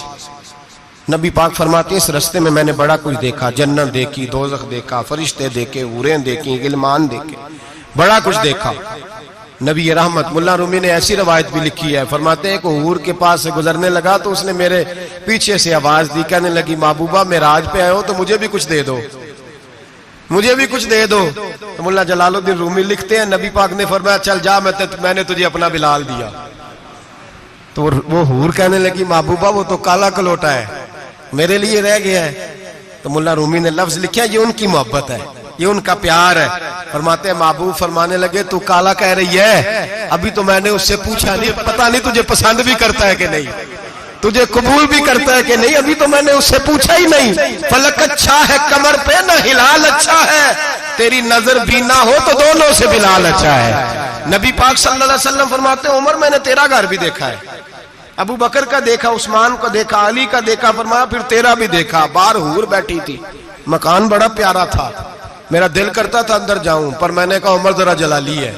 نبی پاک فرماتے ہیں اس رستے میں میں نے بڑا کچھ دیکھا، جنت دیکھی، دوزخ دیکھا، فرشتے دیکھے، حوریں دیکھی، غلمان دیکھے، بڑا کچھ دیکھا۔ نبی رحمت ملا رومی نے ایسی روایت بھی لکھی ہے، فرماتے ہیں کہ حور کے پاس سے گزرنے لگا تو اس نے میرے پیچھے سے آواز دی، کہنے لگی محبوبہ معراج پہ آئے ہو تو مجھے بھی کچھ دے دو، مجھے بھی کچھ دے دو۔ تو ملا جلال الدین رومی لکھتے ہیں نبی پاک نے فرمایا چل جا، میں نے تجھے اپنا بلال دیا۔ تو وہ حور کہنے لگی محبوبہ وہ تو کالا کلوٹا ہے، میرے لیے رہ گیا ہے۔ تو ملا رومی نے لفظ لکھا یہ ان کی محبت ہے، یہ ان کا پیار ہے۔ فرماتے ہیں محبوب فرمانے لگے تو کالا کہہ رہی ہے، ابھی تو میں نے اس سے پوچھا نہیں، پتہ نہیں تجھے پسند بھی کرتا ہے کہ نہیں، تجھے قبول بھی کرتا ہے کہ نہیں، ابھی تو میں نے اس سے پوچھا ہی نہیں۔ فلک اچھا ہے کمر پہ نہ ہلال اچھا ہے، تیری نظر بھی نہ ہو تو دونوں سے بلال اچھا ہے۔ نبی پاک صلی اللہ علیہ وسلم فرماتے ہیں عمر میں نے تیرا گھر بھی دیکھا ہے، ابو بکر کا دیکھا، عثمان کو دیکھا، علی کا دیکھا، فرمایا پھر تیرا بھی دیکھا، باہر حور بیٹھی تھی، مکان بڑا پیارا تھا، میرا دل کرتا تھا اندر جاؤں، پر میں نے کہا عمر ذرا جلالی ہے،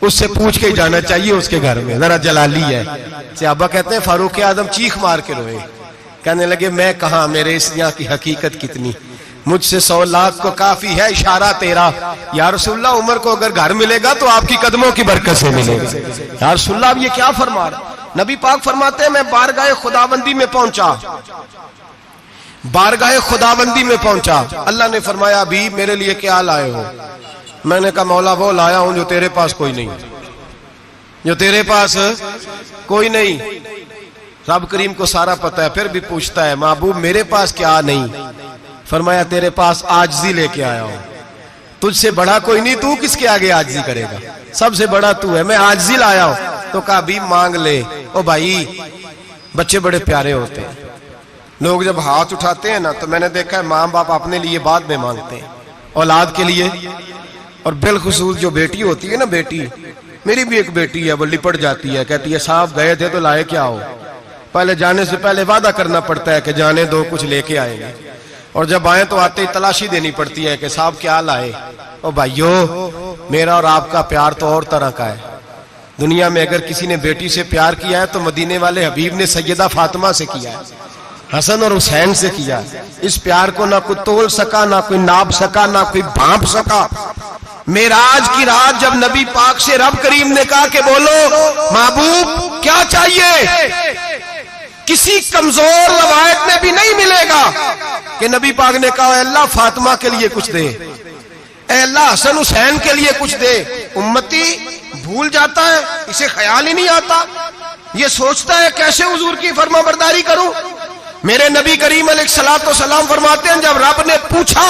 اس سے پوچھ کے جانا چاہیے اس کے گھر میں، ذرا جلالی ہے۔ صحابہ کہتے ہیں فاروق اعظم چیخ مار کے روئے، کہنے لگے میں کہاں، میرے اس یہاں کی حقیقت کتنی، مجھ سے 100 لاکھ کو کافی ہے اشارہ تیرا۔ یا رسول اللہ عمر کو اگر گھر ملے گا تو آپ کی قدموں کی برکت سے ملے گا۔ یا رسول اللہ اب یہ کیا فرما رہا؟ نبی پاک فرماتے ہیں میں بارگاہ خداوندی میں پہنچا، بارگاہ خداوندی میں پہنچا، اللہ نے فرمایا ابھی میرے لیے کیا لائے ہو؟ میں نے کہا مولا وہ لایا ہوں جو تیرے پاس کوئی نہیں، جو تیرے پاس کوئی نہیں۔ رب کریم کو سارا پتہ ہے، پھر بھی پوچھتا ہے محبوب میرے پاس کیا نہیں؟ فرمایا تیرے پاس عاجزی لے کے آیا ہوں، تجھ سے بڑا کوئی نہیں، تو کس کے آگے عاجزی کرے گا، سب سے بڑا تو ہے، میں عاجزی لایا ہوں۔ تو کہا بھی مانگ لے۔ او بھائی بچے بڑے پیارے ہوتے ہیں، لوگ جب ہاتھ اٹھاتے ہیں نا تو میں نے دیکھا ہے ماں باپ اپنے لیے بعد میں مانگتے ہیں، اولاد کے لیے، اور بالخصوص جو بیٹی ہوتی ہے نا، بیٹی میری بھی ایک بیٹی ہے، وہ لپٹ جاتی ہے، کہتی ہے صاحب گئے تھے تو لائے کیا ہو؟ پہلے جانے سے پہلے وعدہ کرنا پڑتا ہے کہ جانے دو کچھ لے کے آئیں گے، اور جب آئیں تو آتے ہی تلاشی دینی پڑتی ہے کہ صاحب کیا لائے۔ او بھائیو میرا اور آپ کا پیار تو اور طرح کا ہے، دنیا میں اگر کسی نے بیٹی سے پیار کیا ہے تو مدینے والے حبیب نے سیدہ فاطمہ سے کیا ہے، حسن اور حسین سے کیا ہے۔ اس پیار کو نہ کوئی تول سکا، نہ کوئی ناپ سکا، نہ کوئی بھانپ سکا۔ معراج کی رات جب نبی پاک سے رب کریم نے کہا کہ بولو محبوب کیا چاہیے، کسی کمزور روایت میں بھی نہیں ملے گا کہ نبی پاک نے کہا اے اللہ فاطمہ کے لیے کچھ دے، اے اللہ حسن حسین کے لیے کچھ دے۔ امتی بھول جاتا ہے، اسے خیال ہی نہیں آتا، یہ سوچتا ہے کیسے حضور کی فرما برداری کروں۔ میرے نبی کریم علیہ الصلوۃ والسلام فرماتے ہیں جب رب نے پوچھا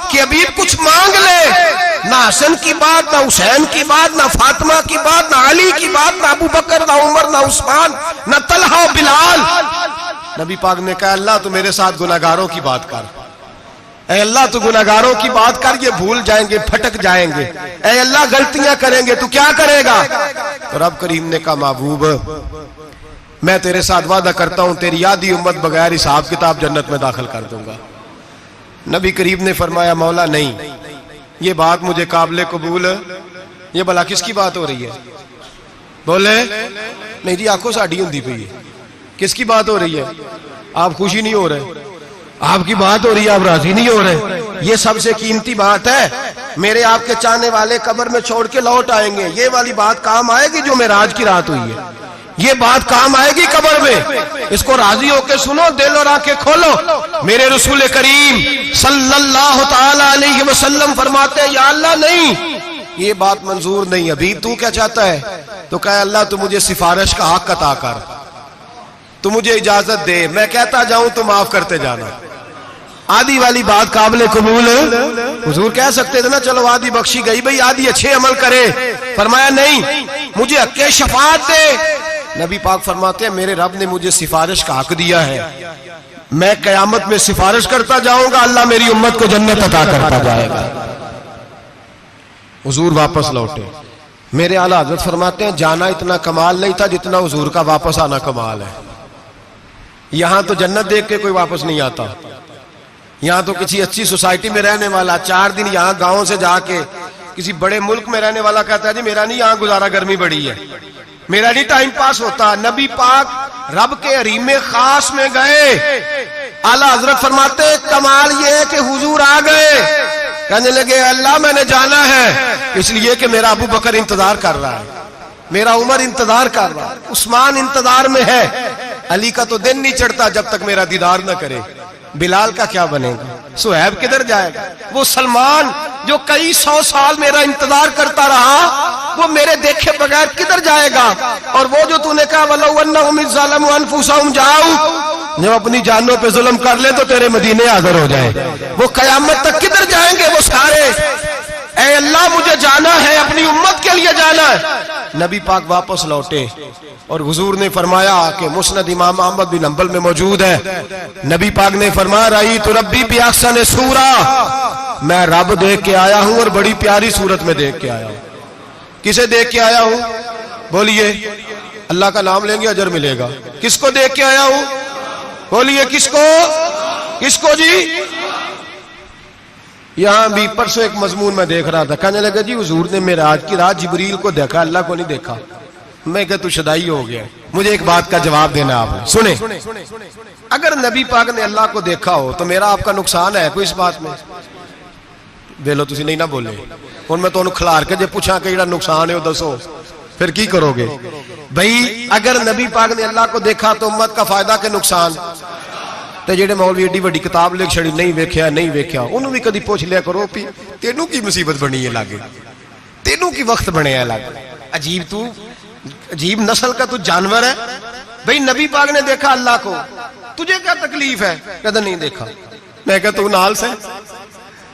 کہ ابھی کچھ مانگ لے، نہ حسن کی بات، نہ حسین کی بات، نہ فاطمہ کی بات، نہ علی کی بات، نہ ابو بکر، نہ عمر، نہ عثمان، نہ طلحہ و بلال، نبی پاک نے کہا اللہ تو میرے ساتھ گناہگاروں کی بات کر، اے اللہ تو گناہگاروں کی بات کر، یہ بھول جائیں گے، پھٹک جائیں گے، اے اللہ غلطیاں کریں گے تو کیا کرے گا؟ تو رب کریم نے کہا محبوب میں تیرے ساتھ وعدہ کرتا ہوں تیری آدھی امت بغیر حساب کتاب جنت میں داخل کر دوں گا۔ نبی کریم نے فرمایا مولا نہیں، یہ بات مجھے قابل قبول، یہ بھلا کس کی بات ہو رہی ہے؟ بولے نہیں جی آنکھوں ساڑھی ہوندی پئی ہے، کس کی بات ہو رہی ہے؟ آپ خوشی نہیں ہو رہے، آپ کی بات ہو رہی ہے، آپ راضی نہیں ہو رہے، یہ سب سے قیمتی بات ہے، میرے آپ کے چاہنے والے قبر میں چھوڑ کے لوٹ آئیں گے، یہ والی بات کام آئے گی جو معراج کی رات ہوئی ہے، یہ بات کام آئے گی قبر میں، اس کو راضی ہو کے سنو، دل اور آنکھیں کھولو۔ میرے رسول کریم صلی اللہ تعالی علیہ وسلم فرماتے ہیں یا اللہ نہیں، یہ بات منظور نہیں، ابھی تو کیا چاہتا ہے؟ تو کہا اللہ تو مجھے سفارش کا حق عطا کر، تو مجھے اجازت دے، میں کہتا جاؤں تو معاف کرتے جانا۔ آدھی والی بات قابل قبول، حضور کہہ سکتے تھے نا چلو آدھی بخشی گئی بھئی آدھی اچھے عمل کرے، فرمایا نہیں مجھے حق شفاعت دے۔ نبی پاک فرماتے ہیں میرے رب نے مجھے سفارش کا حق دیا ہے، میں قیامت میں سفارش کرتا جاؤں گا، اللہ میری امت کو جنت عطا کرتا جائے گا۔ حضور واپس لوٹے، میرے اعلیٰ حضرت فرماتے ہیں جانا اتنا کمال نہیں تھا جتنا حضور کا واپس آنا کمال ہے۔ یہاں تو جنت دیکھ کے کوئی واپس نہیں آتا، یہاں تو کسی اچھی سوسائٹی میں رہنے والا 4 دن یہاں گاؤں سے جا کے کسی بڑے ملک میں رہنے والا کہتا ہے جی میرا نہیں یہاں گزارا، گرمی بڑی ہے، میرا نہیں ٹائم پاس ہوتا۔ نبی پاک رب کے حریم خاص میں گئے، اعلیٰ حضرت فرماتے کمال یہ ہے کہ حضور آ گئے، کہنے لگے اللہ میں نے جانا ہے، اس لیے کہ میرا ابو بکر انتظار کر رہا ہے، میرا عمر انتظار کر رہا ہے، عثمان انتظار میں ہے، علی کا تو دن نہیں چڑھتا جب تک میرا دیدار نہ کرے، بلال کا کیا بنے گا، صہیب کدھر جائے گا، وہ سلمان جو کئی 100 سال میرا انتظار کرتا رہا وہ میرے دیکھے بغیر کدھر جائے گا؟ اور وہ جو تو نے کہا وَلَوْ أَنَّهُمْ إِذْ ظَلَمُوا أَنفُسَهُمْ جَاءُوا، جب اپنی جانوں پہ ظلم کر لے تو تیرے مدینے حاضر ہو جائے، وہ قیامت تک کدھر جائیں گے وہ سارے؟ اے اللہ مجھے جانا ہے، اپنی امت کے لیے جانا ہے۔ نبی پاک واپس لوٹے اور حضور نے فرمایا کہ مسند امام احمد بن حنبل میں موجود ہے، نبی پاک نے فرمایا رأیت ربی بأحسن صورہ، میں رب دیکھ کے آیا ہوں اور بڑی پیاری صورت میں دیکھ کے آیا ہوں۔ کسے دیکھ کے آیا ہوں؟ بولیے، اللہ کا نام لیں گے اجر ملے گا۔ کس کو دیکھ کے آیا ہوں؟ بولیے کس کو؟ کس کو جی؟ یہاں بھی پرسوں ایک مضمون میں دیکھ رہا تھا، کہنے لگا جی حضور نے معراج کی رات جبریل کو دیکھا، اللہ کو نہیں دیکھا۔ میں کہا تو شدائی ہو گیا، مجھے ایک بات کا جواب دینا آپ نے سنیں۔ اگر نبی پاک نے اللہ کو دیکھا ہو تو میرا آپ کا نقصان ہے کوئی اس بات میں؟ ویلو تسی نہیں نہ بولے ہن میں تانوں کھلار کے جے پوچھاں کہ جڑا نقصان ہے وہ دسو، پھر کی کرو گے؟ بھئی اگر نبی پاک نے اللہ کو دیکھا تو امت کا فائدہ کہ نقصان؟ تے جڑے مولوی ایڈی وڈی کتاب لکھ چھڑی نہیں ویکھیا نہیں ویکھیا، انہوں بھی کدی پوچھ لیا کرو پی تینوں کی مصیبت بنی ہے لاگے، تینوں کی وقت بنے ہے لاگے، عجیب تو عجیب نسل کا تو جانور ہے۔ بھئی نبی پاک نے دیکھا اللہ کو، تجھے کیا تکلیف ہے؟ کہتا نہیں دیکھا۔ میں کہا تو نال سے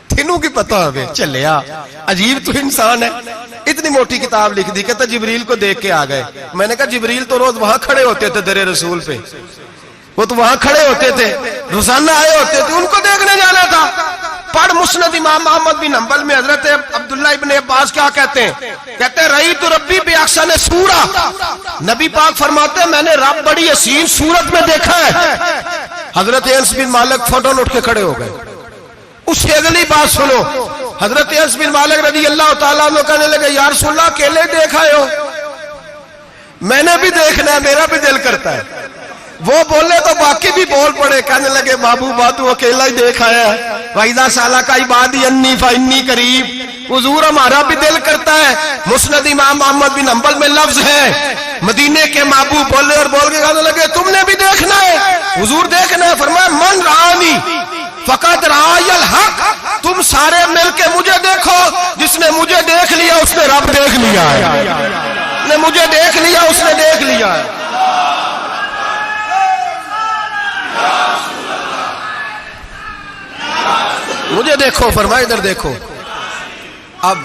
تینوں کی پتہ ہوئے چلیا، عجیب تو انسان ہے۔ اتنی موٹی کتاب لکھ دی، کہتا جبریل کو دیکھ کے آ گئے۔ میں نے کہا جبریل تو روز وہاں کھڑے ہوتے تھے در رسول پہ، وہ تو وہاں کھڑے ہوتے تھے، روزانہ آئے ہوتے تھے، ان کو دیکھنے جانا تھا۔ پڑھ مسند امام احمد بن حنبل میں حضرت عبداللہ ابن عباس کیا کہتے ہیں؟ کہتے ہیں رأیت ربی بأحسن صورہ، نبی پاک فرماتے ہیں میں نے رب بڑی حسین صورت میں دیکھا ہے۔ حضرت انس بن مالک فوٹون اٹھ کے کھڑے ہو گئے۔ اس سے اگلی بات سنو، حضرت انس بن مالک رضی اللہ تعالیٰ عنہ کہنے لگے یا رسول اللہ اکیلے دیکھا ہو؟ میں نے بھی دیکھنا ہے، میرا بھی دل کرتا ہے۔ وہ بولے تو باقی بھی بول پڑے، کہنے لگے محبوبہ تو اکیلا ہی دیکھ آیا ہے، وَإِذَا سَأَلَكَ عِبَادِي عَنِّي فَإِنِّي قَرِيبٌ۔ حضور ہمارا بھی دل کرتا ہے۔ مسند امام احمد بن حنبل میں لفظ ہے، مدینے کے محبوب بولے اور بول کے کہنے لگے تم نے بھی دیکھنا ہے؟ حضور دیکھنا ہے؟ فرمایا من رآنی فقط رآی الحق، تم سارے مل کے مجھے دیکھو، جس نے مجھے دیکھ لیا اس نے رب دیکھ لیا ہے، جس نے مجھے دیکھ لیا اس نے دیکھ لیا ہے۔ مجھے دیکھو، فرمایا ادھر دیکھو۔ اب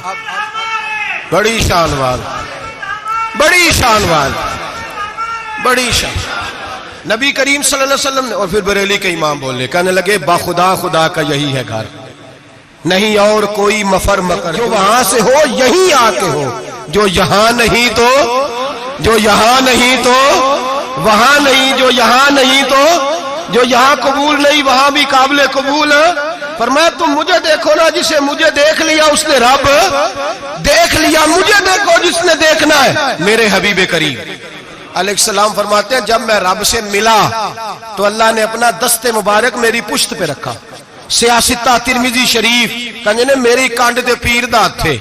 بڑی شان وال، بڑی شان وال، بڑی شان نبی کریم صلی اللہ علیہ وسلم نے، اور پھر بریلی کے امام بولے، کہنے لگے باخدا خدا کا یہی ہے گھر، نہیں اور کوئی مفر مکر، جو وہاں سے ہو یہیں آتے ہو، جو یہاں نہیں تو، جو یہاں نہیں تو وہاں نہیں، جو یہاں نہیں تو جو یہاں قبول نہیں وہاں بھی قابل قبول ہے۔ فرمایا تم مجھے دیکھو نا، جسے مجھے دیکھ لیا اس نے رب دیکھ لیا، مجھے دیکھو جس نے دیکھنا ہے میرے حبیب کریم علیہ السلام۔ فرماتے ہیں جب میں رب سے ملا تو اللہ نے اپنا دست مبارک میری پشت پہ رکھا، سیاستہ ترمذی شریف کہنے نے میری کانڈ دے پیر دات تھے،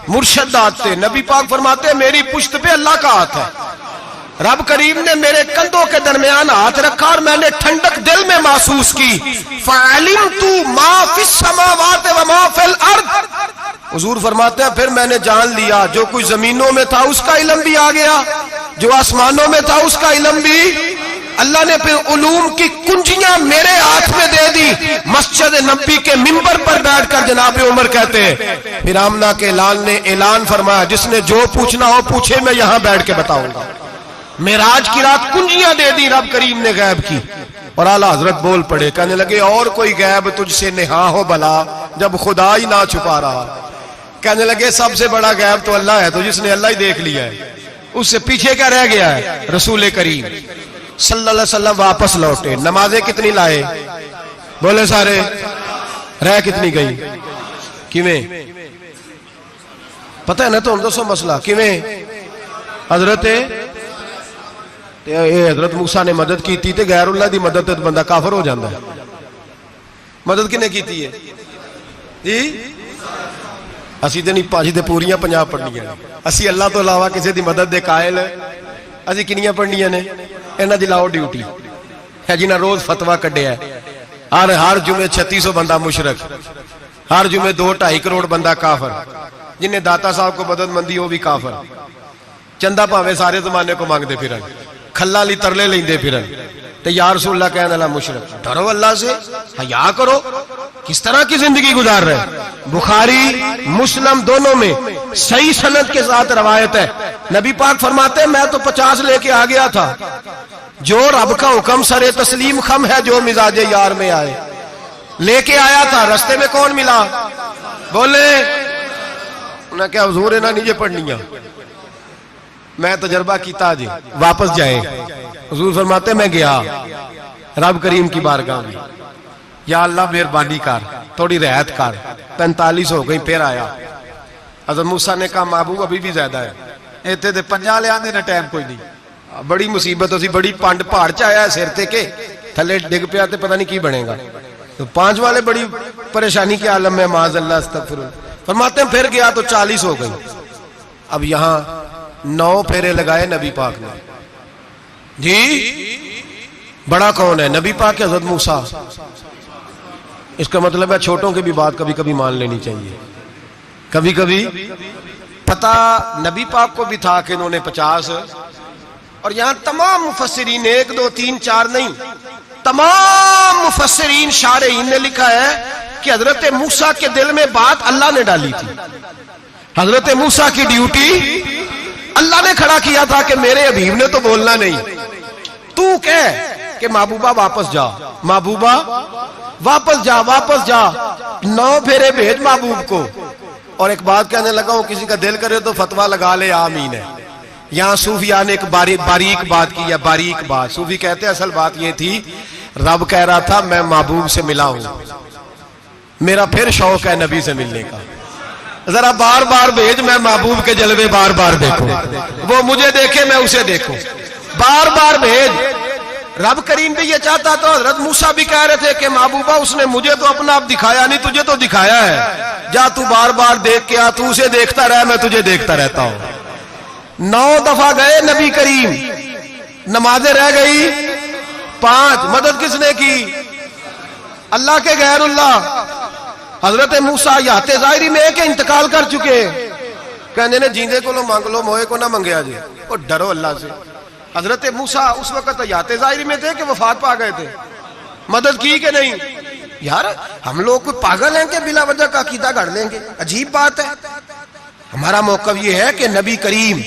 مرشد دات تھے۔ نبی پاک فرماتے ہیں میری پشت پہ اللہ کا ہاتھ ہے، رب کریم نے میرے کندھوں کے درمیان ہاتھ رکھا اور میں نے ٹھنڈک دل میں محسوس کی۔ فَعَلِمْتُ مَا فِي السَّمَاوَاتِ وَمَا فِي الْأَرْضِ، حضور فرماتے ہیں پھر میں نے جان لیا جو کچھ زمینوں میں تھا اس کا علم بھی آ گیا، جو آسمانوں میں تھا اس کا علم بھی۔ اللہ نے پھر علوم کی کنجیاں میرے ہاتھ میں دے دی۔ مسجد نبی کے منبر پر بیٹھ کر جناب عمر کہتے ہیں پھر آمنہ کے لال نے اعلان فرمایا جس نے جو پوچھنا ہو پوچھے، میں یہاں بیٹھ کے بتاؤں گا۔ معراج کی رات کنجیاں دے دی رب کریم نے غیب کی، اور اعلیٰ حضرت بول پڑے، کہنے لگے اور کوئی غیب تجھ سے نہا ہو بلا جب خدا ہی نہ چھپا رہا۔ کہنے لگے سب سے بڑا غیب تو اللہ ہے، تو جس نے اللہ ہی دیکھ لیا ہے اس سے پیچھے کیا رہ گیا ہے؟ رسول کریم صلی اللہ علیہ وسلم واپس لوٹے، نمازیں کتنی لائے؟ بولے سارے، رہ کتنی گئی؟ کیویں پتہ ہے نا؟ تو ہم دوسو مسئلہ کیویں حضرت موسیٰ نے مدد کی تھی تے غیر اللہ دی مدد تے بندہ کافر ہو جاندہ ہے۔ مدد کنے کی تھی ہے جی؟ اسی تے نہیں پانچ تے پوریاں 50 پڑھنیاں، اسی اللہ تو علاوہ کسی دی مدد دے قائل اسی کنیاں پڑھنیاں نے؟ انہاں دی لاؤ ڈیوٹی ہے جنہاں روز فتویٰ کڈیا ہے، ہر جمعے 3600 بندہ مشرک، ہر جمعے 2-2.5 کروڑ بندہ کافر، جنہیں داتا صاحب کو مدد مندی وہ بھی کافر، چندہ پاوے سارے زمانے کو مانگتے پھرن، کھلا لی ترلے لیندے پھرن، تو یا رسول اللہ کہنے اللہ مشرک، ڈرو اللہ سے، حیا کرو، کس طرح کی زندگی گزار رہے؟ بخاری مسلم دونوں میں صحیح سند کے ساتھ روایت ہے، نبی پاک فرماتے ہیں میں تو 50 لے کے آ گیا تھا، جو رب کا حکم سر تسلیم خم ہے جو مزاج یار میں آئے، لے کے آیا تھا، رستے میں کون ملا؟ بولے انہیں کیا حضور ہے نا نیچے پڑھنیاں، میں تجربہ کیتا جی واپس جائے، حضور فرماتے میں گیا رب کریم کی بارگاہ میں، یا اللہ مہربانی کر تھوڑی رعایت کر، 45 ہو گئی، پھر آیا، حضرت موسیٰ نے کہا محبوب ابھی بھی زیادہ ہے، ایتے دے 50 لے آنے نا ٹائم کوئی نہیں، بڑی مصیبت ہو سی، بڑی پانڈ پہاڑ چاہیا ہے سیر تے کے تھلے ڈگ پیا تے پتہ نہیں کی بنے گا، تو 5 والے بڑی پریشانی کے عالم میں معاذ اللہ استغفر اللہ، فرماتے ہیں پھر گیا تو 40 ہو گئی، اب یہاں 9 پھیرے لگائے نبی پاک نے، جی بڑا کون ہے؟ نبی پاک حضرت موسیٰ، اس کا مطلب ہے چھوٹوں کی بھی بات کبھی کبھی مان لینی چاہیے، کبھی کبھی پتہ نبی پاک کو بھی تھا کہ انہوں نے 50، اور یہاں تمام مفسرین 1 2 3 4 نہیں، تمام مفسرین شارحین نے لکھا ہے کہ حضرت موسیٰ کے دل میں بات اللہ نے ڈالی تھی، حضرت موسیٰ کی ڈیوٹی اللہ نے کھڑا کیا تھا کہ میرے حبیب نے تو بولنا نہیں، تو کہہ کہ محبوبہ واپس جا، محبوبہ واپس جا، واپس جا، 9 پھیرے بھیج محبوب کو، اور ایک بات کہنے لگا ہوں کسی کا دل کرے تو فتویٰ لگا لے آمین ہے، یہاں صوفیاء نے ایک باریک بات کی ہے، باریک بات، صوفی کہتے ہیں اصل بات یہ تھی رب کہہ رہا تھا میں محبوب سے ملا ہوں، میرا پھر شوق ہے نبی سے ملنے کا، ذرا بار بار بھیج میں محبوب کے جلوے بار بار دیکھوں، وہ مجھے دیکھے میں اسے دیکھوں، بار بار بھیج۔ رب کریم بھی یہ چاہتا تو حضرت موسیٰ بھی کہہ رہے تھے کہ محبوبہ اس نے مجھے تو اپنا آپ دکھایا نہیں، تجھے تو دکھایا ہے، جا تو بار بار دیکھ کے آ، تو اسے دیکھتا رہ میں تجھے دیکھتا رہتا ہوں۔ 9 دفعہ گئے نبی کریم، نمازیں رہ گئی 5، مدد کس نے کی؟ اللہ کے غیر اللہ۔ حضرت موسیٰ یات ظاہری میں کہ انتقال کر چکے، کہنے نے جیندے کو لو مانگ لو موئے کو نہ منگیا جی، اور ڈرو اللہ سے۔ حضرت موسیٰ اس وقت یات ظاہری میں تھے کہ وفات پا گئے تھے، مدد کی کہ نہیں؟ یار ہم لوگ کوئی پاگل ہیں کہ بلا وجہ کا عقیدہ گھڑ لیں گے؟ عجیب بات ہے۔ ہمارا موقف یہ ہے کہ نبی کریم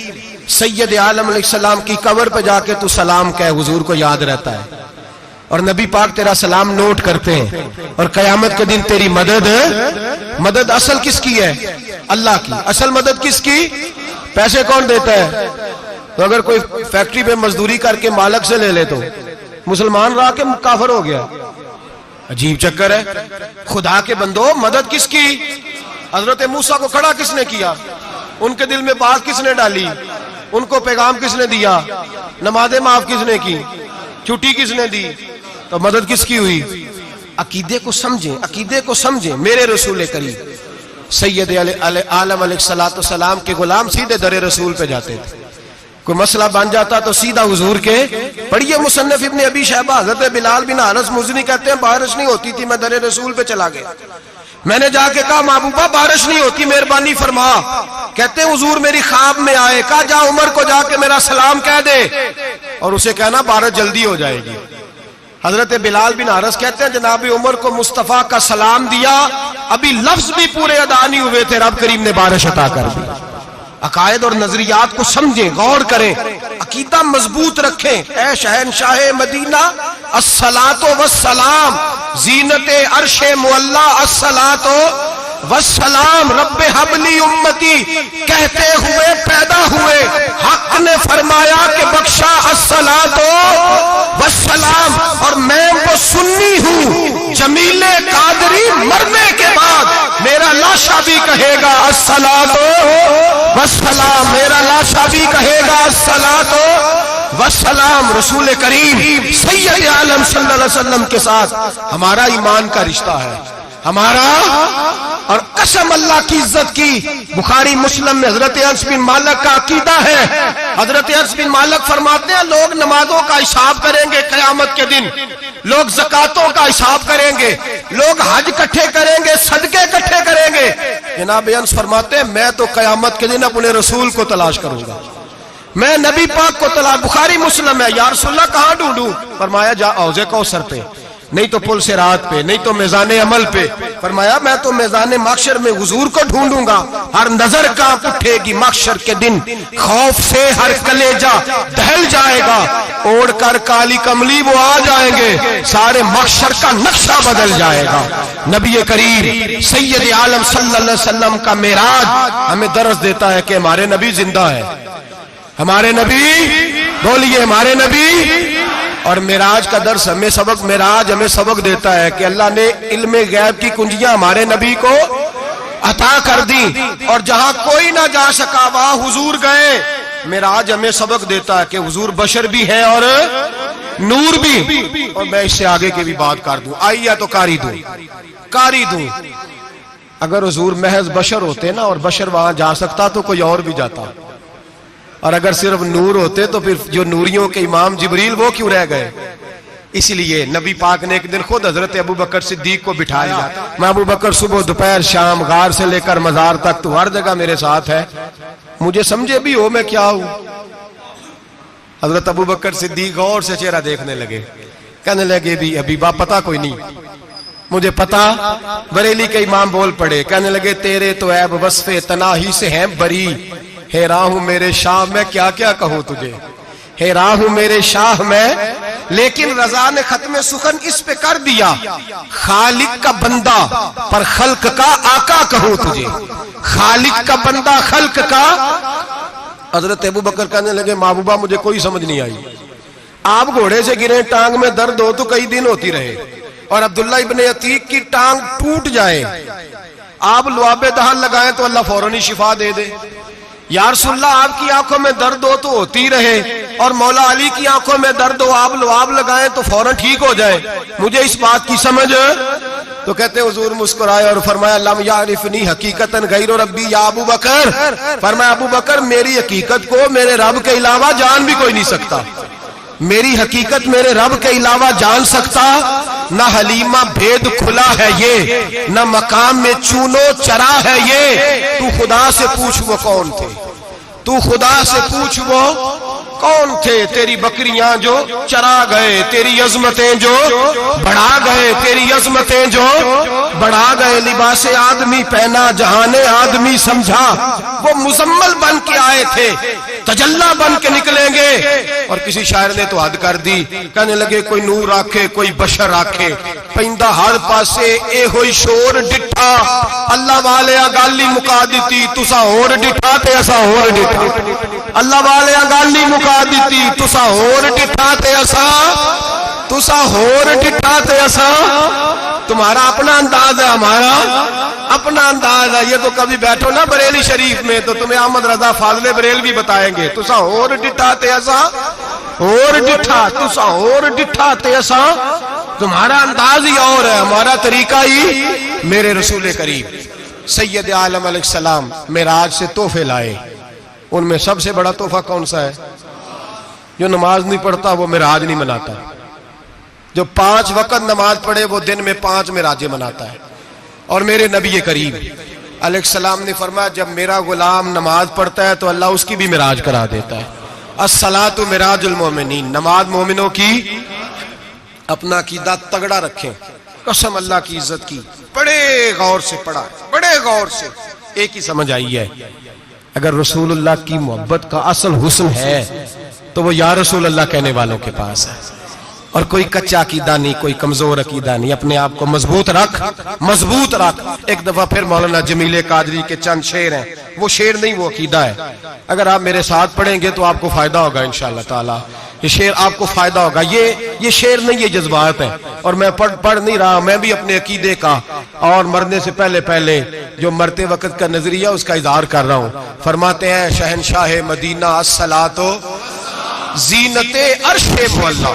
سید عالم علیہ السلام کی قبر پہ جا کے تو سلام کہہ، حضور کو یاد رہتا ہے، اور نبی پاک تیرا سلام نوٹ کرتے ہیں، اور قیامت کے دن تیری مدد اصل کس کی ہے؟ اللہ کی۔ اصل مدد کس کی؟ پیسے کون دیتا ہے؟ تو اگر کوئی فیکٹری پہ مزدوری کر کے مالک سے لے لے تو مسلمان رہا کے کافر ہو گیا، عجیب چکر ہے۔ خدا کے بندو مدد کس کی؟ حضرت موسیٰ کو کھڑا کس نے کیا؟ ان کے دل میں بات کس نے ڈالی؟ ان کو پیغام کس نے دیا؟ نمازیں معاف کس نے کی؟ چھٹی کس نے دی؟ تو مدد کس کی ہوئی؟ عقیدے کو سمجھیں، عقیدے کو سمجھیں۔ میرے رسول کریم سید عالم علیہ السلام کے غلام سیدھے در رسول پہ جاتے تھے، کوئی مسئلہ بن جاتا تو سیدھا حضور کے پڑھیے مصنف ابن ابی شیبہ، حضرت بلال بن حارث مزنی کہتے ہیں بارش نہیں ہوتی تھی، میں در رسول پہ چلا گیا، میں نے جا کے کہا محبوبہ بارش نہیں ہوتی مہربانی فرما، کہتے ہیں حضور میری خواب میں آئے، کہا جا عمر کو جا کے میرا سلام کہہ دے اور اسے کہنا بارش جلدی ہو جائے گی۔ حضرت بلال بن حارث کہتے ہیں جناب عمر کو مصطفیٰ کا سلام دیا، ابھی لفظ بھی پورے ادا نہیں ہوئے تھے، رب کریم نے بارش عطا کر دی۔ عقائد اور نظریات کو سمجھیں، غور کریں، عقیدہ مضبوط رکھیں۔ اے شہنشاہ مدینہ الصلاۃ والسلام، زینت عرش معلا الصلاۃ والسلام، رب حبلی امتی کہتے ہوئے پیدا ہوئے، حق نے فرمایا کہ بخشا الصلاۃ والسلام، اور میں وہ سنی ہوں جمیل قادری مرنے کے بعد میرا لاشا بھی کہے گا الصلاۃ والسلام، میرا لاشا بھی کہے گا الصلاۃ والسلام۔ رسول کریم سید عالم صلی اللہ علیہ وسلم کے ساتھ ہمارا ایمان کا رشتہ ہے، ہمارا اور قسم اللہ کی عزت کی، بخاری مسلم میں حضرت انس بن مالک کا عقیدہ ہے، حضرت انس بن مالک فرماتے ہیں لوگ نمازوں کا حساب کریں گے قیامت کے دن، لوگ زکاتوں کا حساب کریں گے، لوگ حج اکٹھے کریں گے، صدقے اکٹھے کریں گے۔ جناب انس فرماتے ہیں میں تو قیامت کے دن اپنے رسول کو تلاش کروں گا، میں نبی پاک کو تلاش۔ بخاری مسلم ہے، یا رسول اللہ کہاں ڈھونڈوں؟ فرمایا جا حوض کوثر پہ، نہیں تو پل صراط پہ، نہیں تو میزان عمل پہ۔ فرمایا میں تو میزان محشر میں حضور کو ڈھونڈوں گا، ہر نظر کانپ اٹھے گی محشر کے دن، خوف سے ہر کلیجہ دہل جائے گا، اوڑھ کر کالی کملی وہ آ جائیں گے، سارے محشر کا نقشہ بدل جائے گا۔ نبی کریم سید عالم صلی اللہ علیہ وسلم کا معراج ہمیں درس دیتا ہے کہ ہمارے نبی زندہ ہے، ہمارے نبی، بولیے ہمارے نبی۔ اور معراج کا درس ہمیں سبق، معراج ہمیں سبق دیتا ہے کہ اللہ نے علم غیب کی کنجیاں ہمارے نبی کو عطا کر دی، اور جہاں کوئی نہ جا سکا وہاں حضور گئے۔ معراج ہمیں سبق دیتا ہے کہ حضور بشر بھی ہے اور نور بھی۔ اور میں اس سے آگے کی بھی بات کر دوں، آئیے تو کاری دوں۔ اگر حضور محض بشر ہوتے نا اور بشر وہاں جا سکتا تو کوئی اور بھی جاتا، اور اگر صرف نور ہوتے تو پھر جو نوریوں کے امام جبریل وہ کیوں رہ گئے؟ اس لیے نبی پاک نے ایک دن خود حضرت ابو بکر صدیق کو بٹھایا، میں ابو بکر صبح دوپہر شام غار سے لے کر مزار تک تو ہر جگہ میرے ساتھ ہے، مجھے سمجھے بھی ہو میں کیا ہوں۔ حضرت ابو بکر صدیق غور سے چہرہ دیکھنے لگے، کہنے لگے بھی حبیبہ پتہ کوئی نہیں، مجھے پتا۔ بریلی کے امام بول پڑے، کہنے لگے تیرے تو عیب وصف تناہی سے ہیں بری، حیران ہوں میرے شاہ میں کیا کیا کہوں تجھے، حیران ہوں میرے شاہ میں، لیکن رضا نے ختم سخن اس پہ کر دیا، خالق کا بندہ پر خلق کا آقا کہوں تجھے، خالق کا بندہ خلق کا۔ حضرت ابو بکر کہنے لگے محبوبہ مجھے کوئی سمجھ نہیں آئی، آپ گھوڑے سے گرے ٹانگ میں درد ہو تو کئی دن ہوتی رہے، اور عبداللہ ابن عتیق کی ٹانگ ٹوٹ جائے، آپ لعاب دہن لگائیں تو اللہ فوراً ہی شفا دے دے۔ یا رسول اللہ آپ کی آنکھوں میں درد ہو تو ہوتی رہے، اور مولا علی کی آنکھوں میں درد ہو آپ لعاب لگائیں تو فوراً ٹھیک ہو جائے، مجھے اس بات کی سمجھ۔ تو کہتے حضور مسکرائے اور فرمایا لم یعرفنی حقیقتاً غیر ربی یا ابو بکر، فرمایا ابو بکر میری حقیقت کو میرے رب کے علاوہ جان بھی کوئی نہیں سکتا، میری حقیقت میرے رب کے علاوہ جان سکتا، نہ حلیمہ بھید کھلا ہے یہ، نہ مقام میں چونو چرا ہے یہ، تو خدا سے پوچھ وہ کون تھے، تو خدا سے پوچھ وہ کون تھے، تیری بکریاں جو چرا گئے، تیری عظمتیں جو بڑھا گئے، تیری عظمتیں جو بڑھا گئے، لباس آدمی پہنا جہان آدمی سمجھا، وہ مزمل بن کے آئے تھے تجلا بن کے نکلیں گے۔ اور کسی شاعر نے تو حد کر دی، کہنے لگے کوئی نور آکھے کوئی بشر آکھے، پیندہ ہر پاسے اے ہوئی شور ڈٹھا، اللہ والے گالی مکا دیتی تسا ہور ڈٹھا تے اسا ہور ڈٹھا، اللہ والے گالی مکا دیتی تسا ہور ڈٹھا تے اسا، تسا ہور ڈٹھا تے اسا۔ تمہارا اپنا انداز ہے، ہمارا اپنا انداز ہے، یہ تو کبھی بیٹھو نا بریلی شریف میں تو تمہیں احمد رضا فاضل بریل بھی بتائیں گے، تسا ہور ڈٹھا تے اسا ہور ڈٹھا، تسا ہور ڈٹھا تے اسا۔ تمہارا انداز ہی اور ہے، ہمارا طریقہ ہی۔ میرے رسول کریم سید عالم علیہ السلام معراج سے تحفے لائے، ان میں سب سے بڑا تحفہ کون سا ہے؟ جو نماز نہیں پڑھتا وہ معراج نہیں مناتا، جو 5 وقت نماز پڑھے وہ دن میں 5 معراجیں مناتا ہے۔ اور میرے نبی کریم علیہ السلام نے فرمایا جب میرا غلام نماز پڑھتا ہے تو اللہ اس کی بھی معراج کرا دیتا ہے۔ الصلاۃ معراج المومنین، نماز مومنوں کی۔ اپنا عقیدہ تگڑا رکھیں، قسم اللہ کی عزت کی، بڑے غور سے پڑھا، بڑے غور سے۔ ایک ہی سمجھ آئی ہے، اگر رسول اللہ کی محبت کا اصل حسن ہے تو وہ یا رسول اللہ کہنے والوں کے پاس ہے، اور کوئی کچا عقیدہ نہیں، کوئی کمزور عقیدہ نہیں، اپنے آپ کو مضبوط رکھ، مضبوط رکھ۔ ایک دفعہ پھر مولانا جمیل قادری کے چند شعر ہیں، وہ شعر نہیں وہ عقیدہ ہے، اگر آپ میرے ساتھ پڑھیں گے تو آپ کو فائدہ ہوگا انشاءاللہ تعالی، یہ شعر آپ کو فائدہ ہوگا۔ یہ شعر نہیں، یہ جذبات ہیں، اور میں پڑھ نہیں رہا، میں بھی اپنے عقیدے کا اور مرنے سے پہلے جو مرتے وقت کا نظریہ اس کا اظہار کر رہا ہوں۔ فرماتے ہیں شہنشاہ مدینہ الصلاۃ زینت عرش معلا،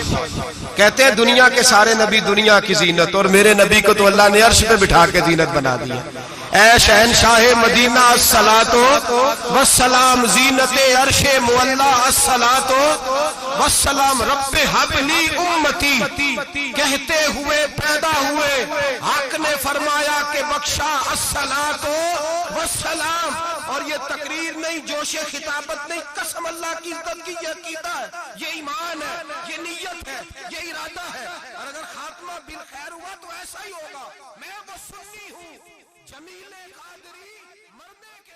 کہتے ہیں دنیا کے سارے نبی دنیا کی زینت، اور میرے نبی کو تو اللہ نے عرش پہ بٹھا کے زینت بنا دیا۔ اے شہنشاہ مدینہ الصلاۃ والسلام، زینت عرش معلا الصلاۃ والسلام، رب حب لی امتی کہتے ہوئے پیدا ہوئے، حق نے فرمایا کہ بخشا الصلاۃ والسلام۔ اور یہ تقریر نہیں، جوش خطابت نہیں، قسم اللہ کی عزت کی، یہ عقیدہ ہے، یہ ایمان ہے، یہ نیت ہے، یہ ارادہ ہے۔ اور اگر خاتمہ بالخیر ہوا تو ایسا ہی ہوگا۔ میں وہ سنی ہوں، جمیل قادری مرنے کے